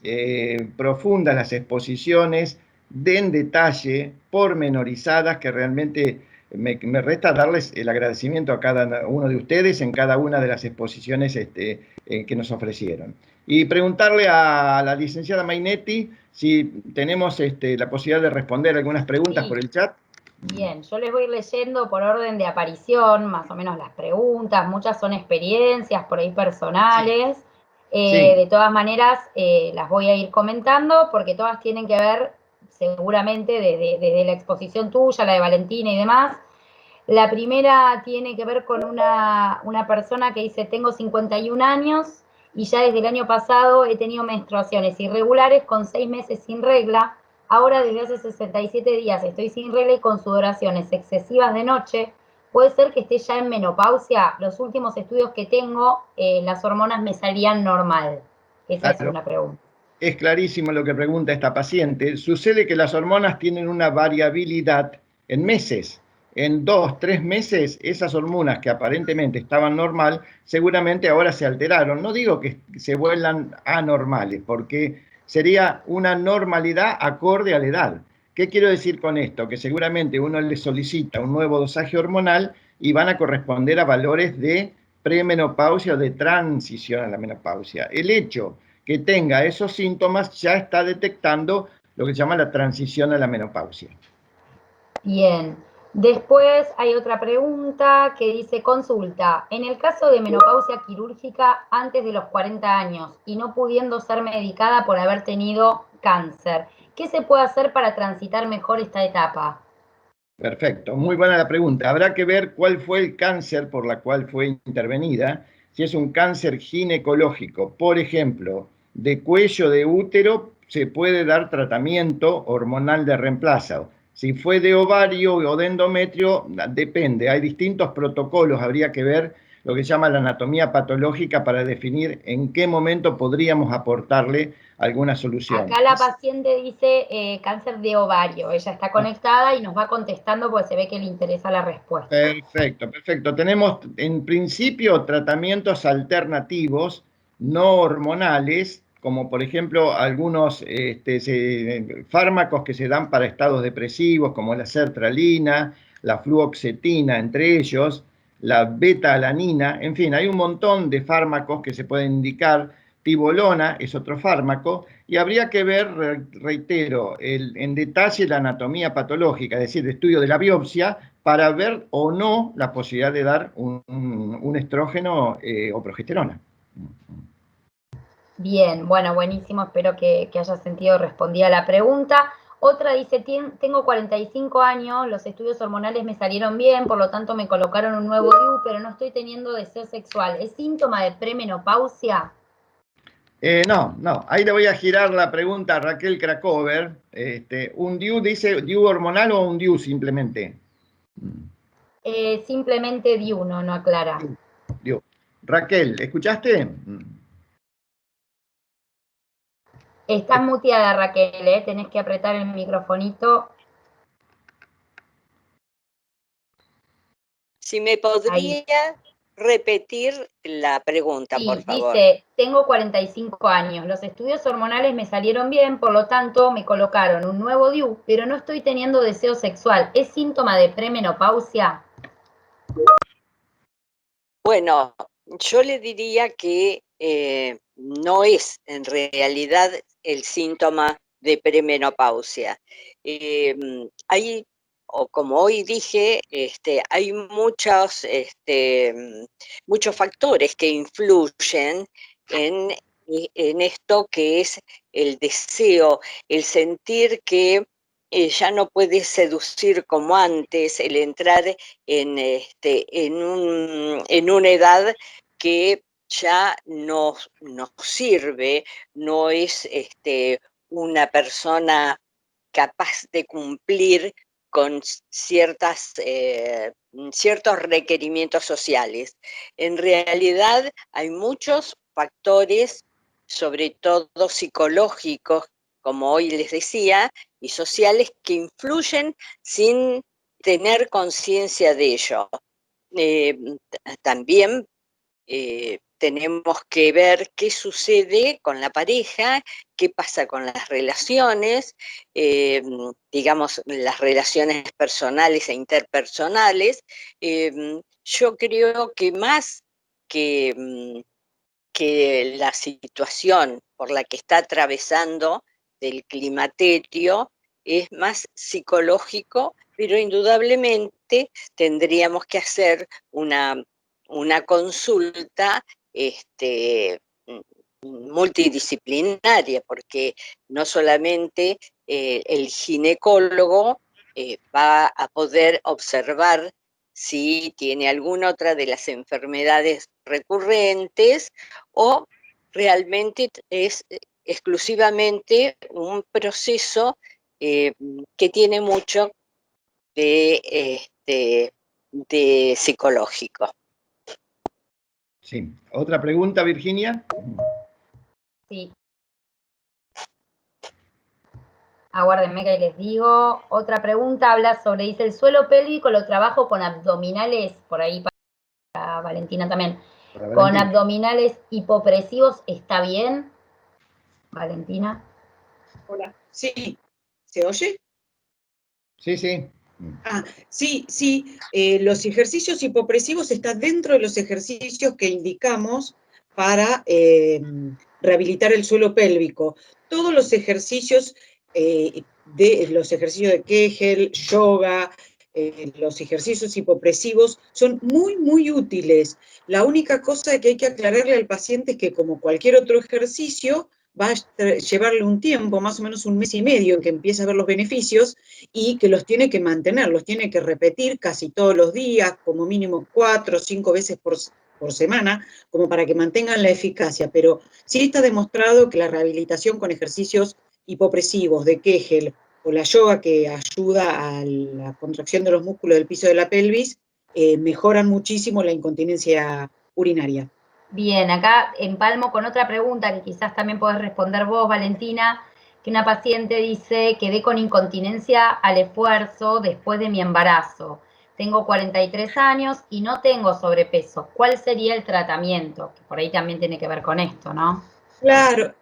profundas las exposiciones, en detalle, pormenorizadas, que realmente me resta darles el agradecimiento a cada uno de ustedes en cada una de las exposiciones que nos ofrecieron. Y preguntarle a la licenciada Mainetti si tenemos la posibilidad de responder algunas preguntas por el chat. Bien, yo les voy leyendo por orden de aparición, más o menos las preguntas, muchas son experiencias por ahí personales. De todas maneras, las voy a ir comentando porque todas tienen que ver seguramente desde la exposición tuya, la de Valentina y demás. La primera tiene que ver con una persona que dice, tengo 51 años y ya desde el año pasado he tenido menstruaciones irregulares con 6 meses sin regla. Ahora desde hace 67 días estoy sin regla y con sudoraciones excesivas de noche. ¿Puede ser que esté ya en menopausia? Los últimos estudios que tengo, las hormonas me salían normal. Esa es una pregunta. Es clarísimo lo que pregunta esta paciente. Sucede que las hormonas tienen una variabilidad en meses. En 2, 3 meses, esas hormonas que aparentemente estaban normal, seguramente ahora se alteraron. No digo que se vuelvan anormales, porque sería una normalidad acorde a la edad. ¿Qué quiero decir con esto? Que seguramente uno le solicita un nuevo dosaje hormonal y van a corresponder a valores de premenopausia o de transición a la menopausia. El hecho que tenga esos síntomas ya está detectando lo que se llama la transición a la menopausia. Bien. Después hay otra pregunta que dice, consulta, en el caso de menopausia quirúrgica antes de los 40 años y no pudiendo ser medicada por haber tenido cáncer, ¿qué se puede hacer para transitar mejor esta etapa? Perfecto, muy buena la pregunta. Habrá que ver cuál fue el cáncer por la cual fue intervenida. Si es un cáncer ginecológico, por ejemplo, de cuello de útero, se puede dar tratamiento hormonal de reemplazo. Si fue de ovario o de endometrio, depende. Hay distintos protocolos, habría que ver lo que se llama la anatomía patológica para definir en qué momento podríamos aportarle alguna solución. Acá la paciente dice cáncer de ovario. Ella está conectada y nos va contestando porque se ve que le interesa la respuesta. Perfecto, perfecto. Tenemos en principio tratamientos alternativos no hormonales, como por ejemplo algunos fármacos que se dan para estados depresivos, como la sertralina, la fluoxetina, entre ellos, la beta-alanina, en fin, hay un montón de fármacos que se pueden indicar. Tibolona es otro fármaco, y habría que ver, reitero, en detalle la anatomía patológica, es decir, el estudio de la biopsia, para ver o no la posibilidad de dar un estrógeno o progesterona. Bien, bueno, buenísimo, espero que haya sentido respondida la pregunta. Otra dice, tengo 45 años, los estudios hormonales me salieron bien, por lo tanto me colocaron un nuevo DIU, pero no estoy teniendo deseo sexual. ¿Es síntoma de premenopausia? No, ahí le voy a girar la pregunta a Raquel Krakover. ¿Un DIU dice DIU hormonal o un DIU simplemente? Simplemente DIU, no aclara. DIU. Raquel, ¿escuchaste? Estás muteada, Raquel, tenés que apretar el microfonito. Si me podría repetir la pregunta, Sí, por favor. dice, tengo 45 años, los estudios hormonales me salieron bien, por lo tanto me colocaron un nuevo DIU, pero no estoy teniendo deseo sexual. ¿Es síntoma de premenopausia? Bueno, yo le diría que no es en realidad el síntoma de premenopausia. Hay, o como hoy dije, hay muchos factores que influyen en esto que es el deseo, el sentir que ya no puedes seducir como antes, el entrar en una edad que ya no sirve, no es una persona capaz de cumplir con ciertos requerimientos sociales. En realidad hay muchos factores, sobre todo psicológicos, como hoy les decía, y sociales que influyen sin tener conciencia de ello. También tenemos que ver qué sucede con la pareja, qué pasa con las relaciones, digamos, las relaciones personales e interpersonales. Yo creo que más que la situación por la que está atravesando del climaterio es más psicológico, pero indudablemente tendríamos que hacer una consulta multidisciplinaria, porque no solamente el ginecólogo va a poder observar si tiene alguna otra de las enfermedades recurrentes o realmente es exclusivamente un proceso que tiene mucho de psicológico. Sí. ¿Otra pregunta, Virginia? Sí. Aguárdenme que les digo. Otra pregunta habla sobre, dice, el suelo pélvico lo trabajo con abdominales, por ahí para Valentina también. ¿Con abdominales hipopresivos está bien, Valentina? Hola. Sí, ¿se oye? Sí, sí. Sí, los ejercicios hipopresivos están dentro de los ejercicios que indicamos para rehabilitar el suelo pélvico. Todos los ejercicios de Kegel, yoga, los ejercicios hipopresivos son muy, muy útiles. La única cosa que hay que aclararle al paciente es que, como cualquier otro ejercicio, va a llevarle un tiempo, más o menos 1 mes y medio, en que empiece a ver los beneficios, y que los tiene que mantener, los tiene que repetir casi todos los días, como mínimo 4 o 5 veces por semana, como para que mantengan la eficacia. Pero sí está demostrado que la rehabilitación con ejercicios hipopresivos de Kegel o la yoga, que ayuda a la contracción de los músculos del piso de la pelvis, mejoran muchísimo la incontinencia urinaria. Bien, acá empalmo con otra pregunta que quizás también podés responder vos, Valentina, que una paciente dice: quedé con incontinencia al esfuerzo después de mi embarazo. Tengo 43 años y no tengo sobrepeso. ¿Cuál sería el tratamiento? Que por ahí también tiene que ver con esto, ¿no? Claro,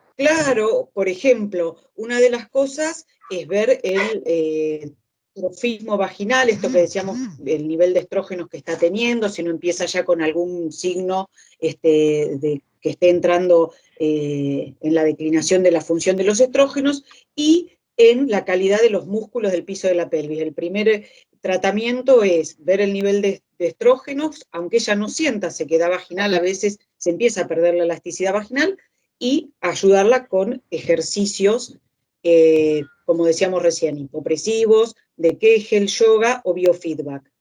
por ejemplo, una de las cosas es ver el trofismo vaginal, esto que decíamos, el nivel de estrógenos que está teniendo, si no empieza ya con algún signo de que esté entrando en la declinación de la función de los estrógenos, y en la calidad de los músculos del piso de la pelvis. El primer tratamiento es ver el nivel de estrógenos, aunque ella no sienta sequedad vaginal, a veces se empieza a perder la elasticidad vaginal, y ayudarla con ejercicios, como decíamos recién, hipopresivos, de Kegel, yoga o biofeedback.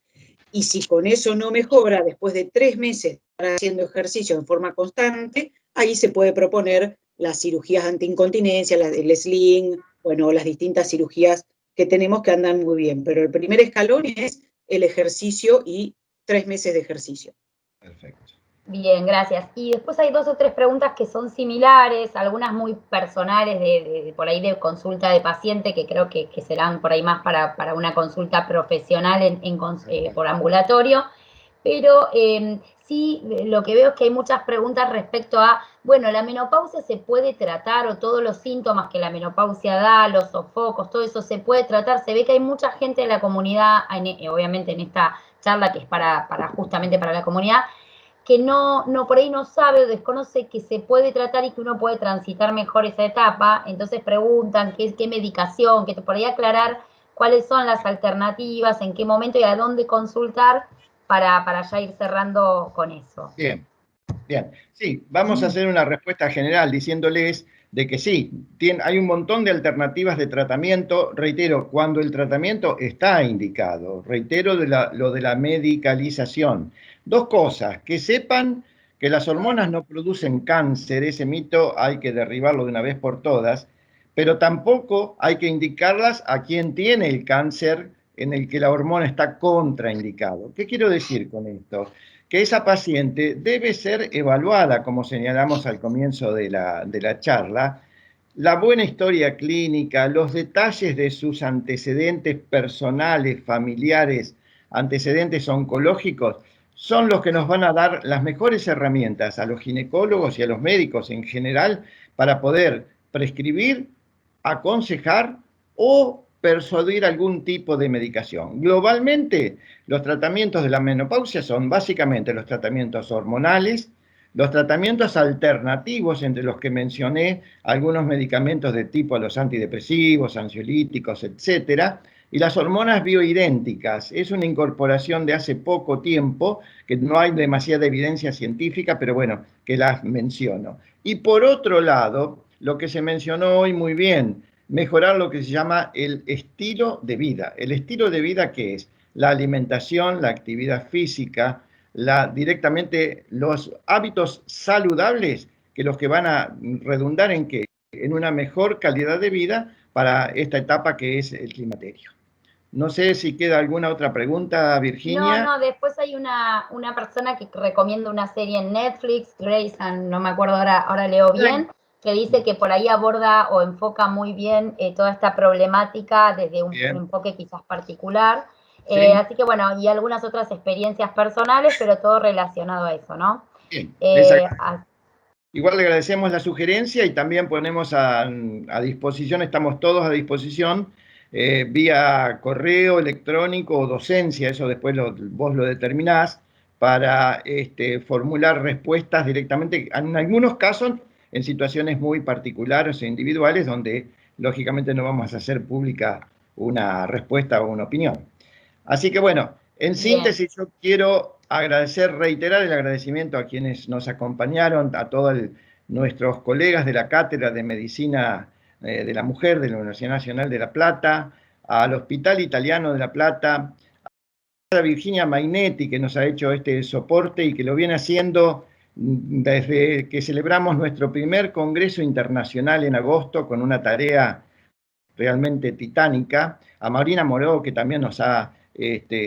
Y si con eso no mejora, después de 3 meses de estar haciendo ejercicio en forma constante, ahí se puede proponer las cirugías antiincontinencia, el sling, bueno, las distintas cirugías que tenemos que andan muy bien. Pero el primer escalón es el ejercicio y 3 meses de ejercicio. Perfecto. Bien, gracias. Y después hay 2 o 3 preguntas que son similares, algunas muy personales, por ahí de consulta de paciente, que creo que serán por ahí más para una consulta profesional por ambulatorio. pero sí lo que veo es que hay muchas preguntas respecto a, bueno, la menopausia se puede tratar, o todos los síntomas que la menopausia da, los sofocos, todo eso se puede tratar. Se ve que hay mucha gente en la comunidad, obviamente en esta charla que es justamente para la comunidad, que no por ahí no sabe o desconoce que se puede tratar y que uno puede transitar mejor esa etapa. Entonces preguntan qué medicación, que te por ahí aclarar cuáles son las alternativas, en qué momento y a dónde consultar para ya ir cerrando con eso. Bien, bien. Sí, vamos a hacer una respuesta general diciéndoles de que sí, hay un montón de alternativas de tratamiento, reitero, cuando el tratamiento está indicado, reitero lo de la medicalización. Dos cosas, que sepan que las hormonas no producen cáncer, ese mito hay que derribarlo de una vez por todas, pero tampoco hay que indicarlas a quien tiene el cáncer en el que la hormona está contraindicado. ¿Qué quiero decir con esto? Que esa paciente debe ser evaluada, como señalamos al comienzo de la charla, la buena historia clínica, los detalles de sus antecedentes personales, familiares, antecedentes oncológicos, son los que nos van a dar las mejores herramientas a los ginecólogos y a los médicos en general para poder prescribir, aconsejar o persuadir algún tipo de medicación. Globalmente, los tratamientos de la menopausia son básicamente los tratamientos hormonales, los tratamientos alternativos, entre los que mencioné algunos medicamentos de tipo los antidepresivos, ansiolíticos, etcétera, y las hormonas bioidénticas. Es una incorporación de hace poco tiempo, que no hay demasiada evidencia científica, pero bueno, que las menciono. Y por otro lado, lo que se mencionó hoy muy bien, mejorar lo que se llama el estilo de vida. ¿El estilo de vida qué es? La alimentación, la actividad física, directamente los hábitos saludables, que los que van a redundar en qué? En una mejor calidad de vida para esta etapa que es el climaterio. No sé si queda alguna otra pregunta, Virginia. No, después hay una persona que recomienda una serie en Netflix, Grace, no me acuerdo ahora leo bien, que dice que por ahí aborda o enfoca muy bien toda esta problemática desde un enfoque quizás particular. Sí. Así que bueno, y algunas otras experiencias personales, pero todo relacionado a eso, ¿no? Bien, igual le agradecemos la sugerencia y también ponemos a disposición, estamos todos a disposición, vía correo electrónico o docencia, eso después vos lo determinás, para formular respuestas directamente, en algunos casos en situaciones muy particulares e individuales, donde lógicamente no vamos a hacer pública una respuesta o una opinión. Así que bueno, en síntesis yo quiero reiterar el agradecimiento a quienes nos acompañaron, a todos nuestros colegas de la Cátedra de Medicina de la Mujer de la Universidad Nacional de La Plata, al Hospital Italiano de La Plata, a Virginia Mainetti, que nos ha hecho este soporte y que lo viene haciendo desde que celebramos nuestro primer Congreso Internacional en agosto, con una tarea realmente titánica, a Marina Moró, que también nos ha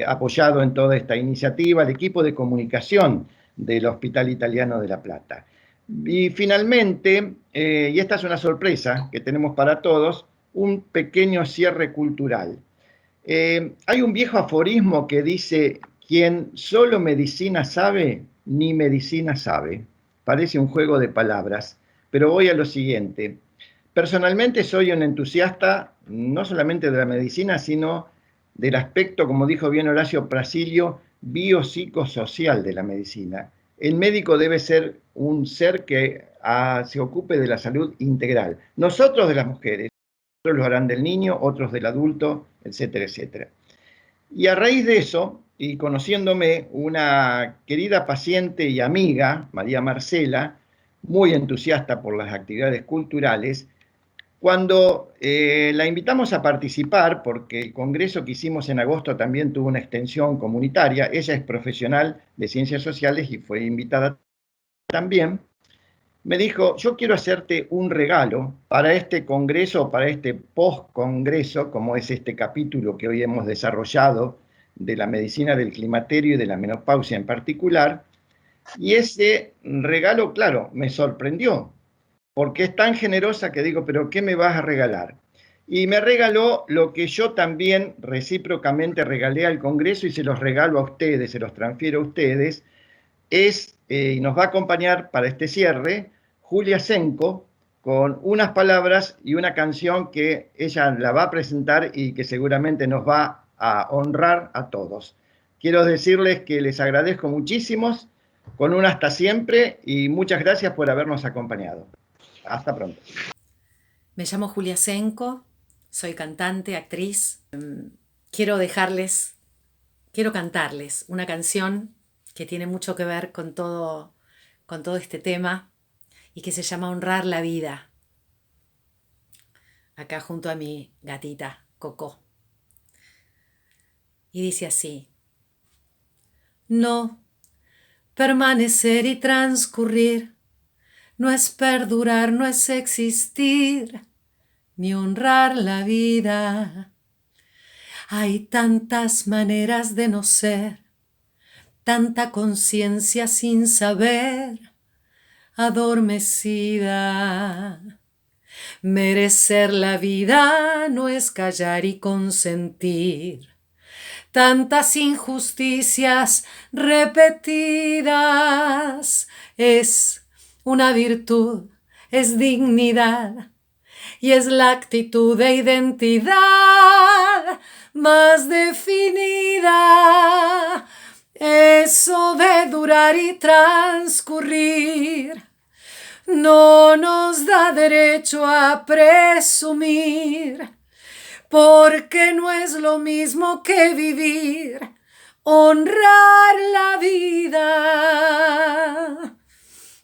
apoyado en toda esta iniciativa, al equipo de comunicación del Hospital Italiano de La Plata. Y finalmente, y esta es una sorpresa que tenemos para todos, un pequeño cierre cultural. Hay un viejo aforismo que dice: quien solo medicina sabe, ni medicina sabe. Parece un juego de palabras, pero voy a lo siguiente. Personalmente soy un entusiasta no solamente de la medicina, sino del aspecto, como dijo bien Horacio Prasilio, biopsicosocial de la medicina. El médico debe ser un ser que se ocupe de la salud integral. Nosotros de las mujeres, otros lo harán del niño, otros del adulto, etcétera, etcétera. Y a raíz de eso, y conociéndome, una querida paciente y amiga, María Marcela, muy entusiasta por las actividades culturales, cuando la invitamos a participar, porque el congreso que hicimos en agosto también tuvo una extensión comunitaria, ella es profesional de ciencias sociales y fue invitada también, me dijo: yo quiero hacerte un regalo para este congreso, para este post-congreso, como es este capítulo que hoy hemos desarrollado de la medicina del climaterio y de la menopausia en particular, y ese regalo, claro, me sorprendió, porque es tan generosa que digo: ¿pero qué me vas a regalar? y me regaló lo que yo también recíprocamente regalé al Congreso y se los regalo a ustedes, se los transfiero a ustedes, y nos va a acompañar para este cierre Julia Senko con unas palabras y una canción que ella la va a presentar y que seguramente nos va a honrar a todos. Quiero decirles que les agradezco muchísimo, con un hasta siempre y muchas gracias por habernos acompañado. Hasta pronto. Me llamo Julia Senko, soy cantante, actriz. Quiero cantarles una canción que tiene mucho que ver con todo este tema y que se llama Honrar la Vida. Acá junto a mi gatita, Coco. Y dice así: no permanecer y transcurrir, no es perdurar, no es existir, ni honrar la vida. Hay tantas maneras de no ser, tanta conciencia sin saber, adormecida. Merecer la vida no es callar y consentir tantas injusticias repetidas. Es una virtud, es dignidad y es la actitud de identidad más definida. Eso de durar y transcurrir no nos da derecho a presumir, porque no es lo mismo que vivir, honrar la vida.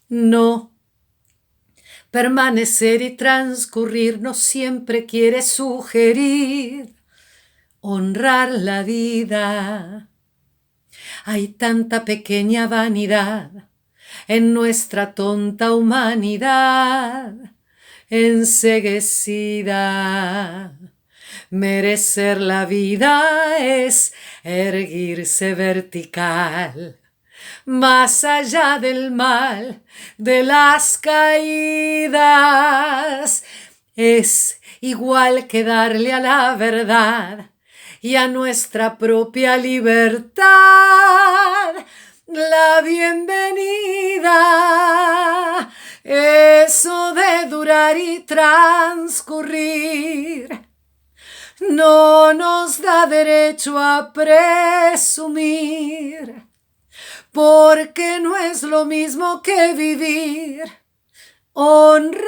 No, permanecer y transcurrir no siempre quiere sugerir honrar la vida. Hay tanta pequeña vanidad en nuestra tonta humanidad enceguecida. Merecer la vida es erguirse vertical, más allá del mal, de las caídas. Es igual que darle a la verdad y a nuestra propia libertad la bienvenida. Eso de durar y transcurrir no nos da derecho a presumir, porque no es lo mismo que vivir, honrar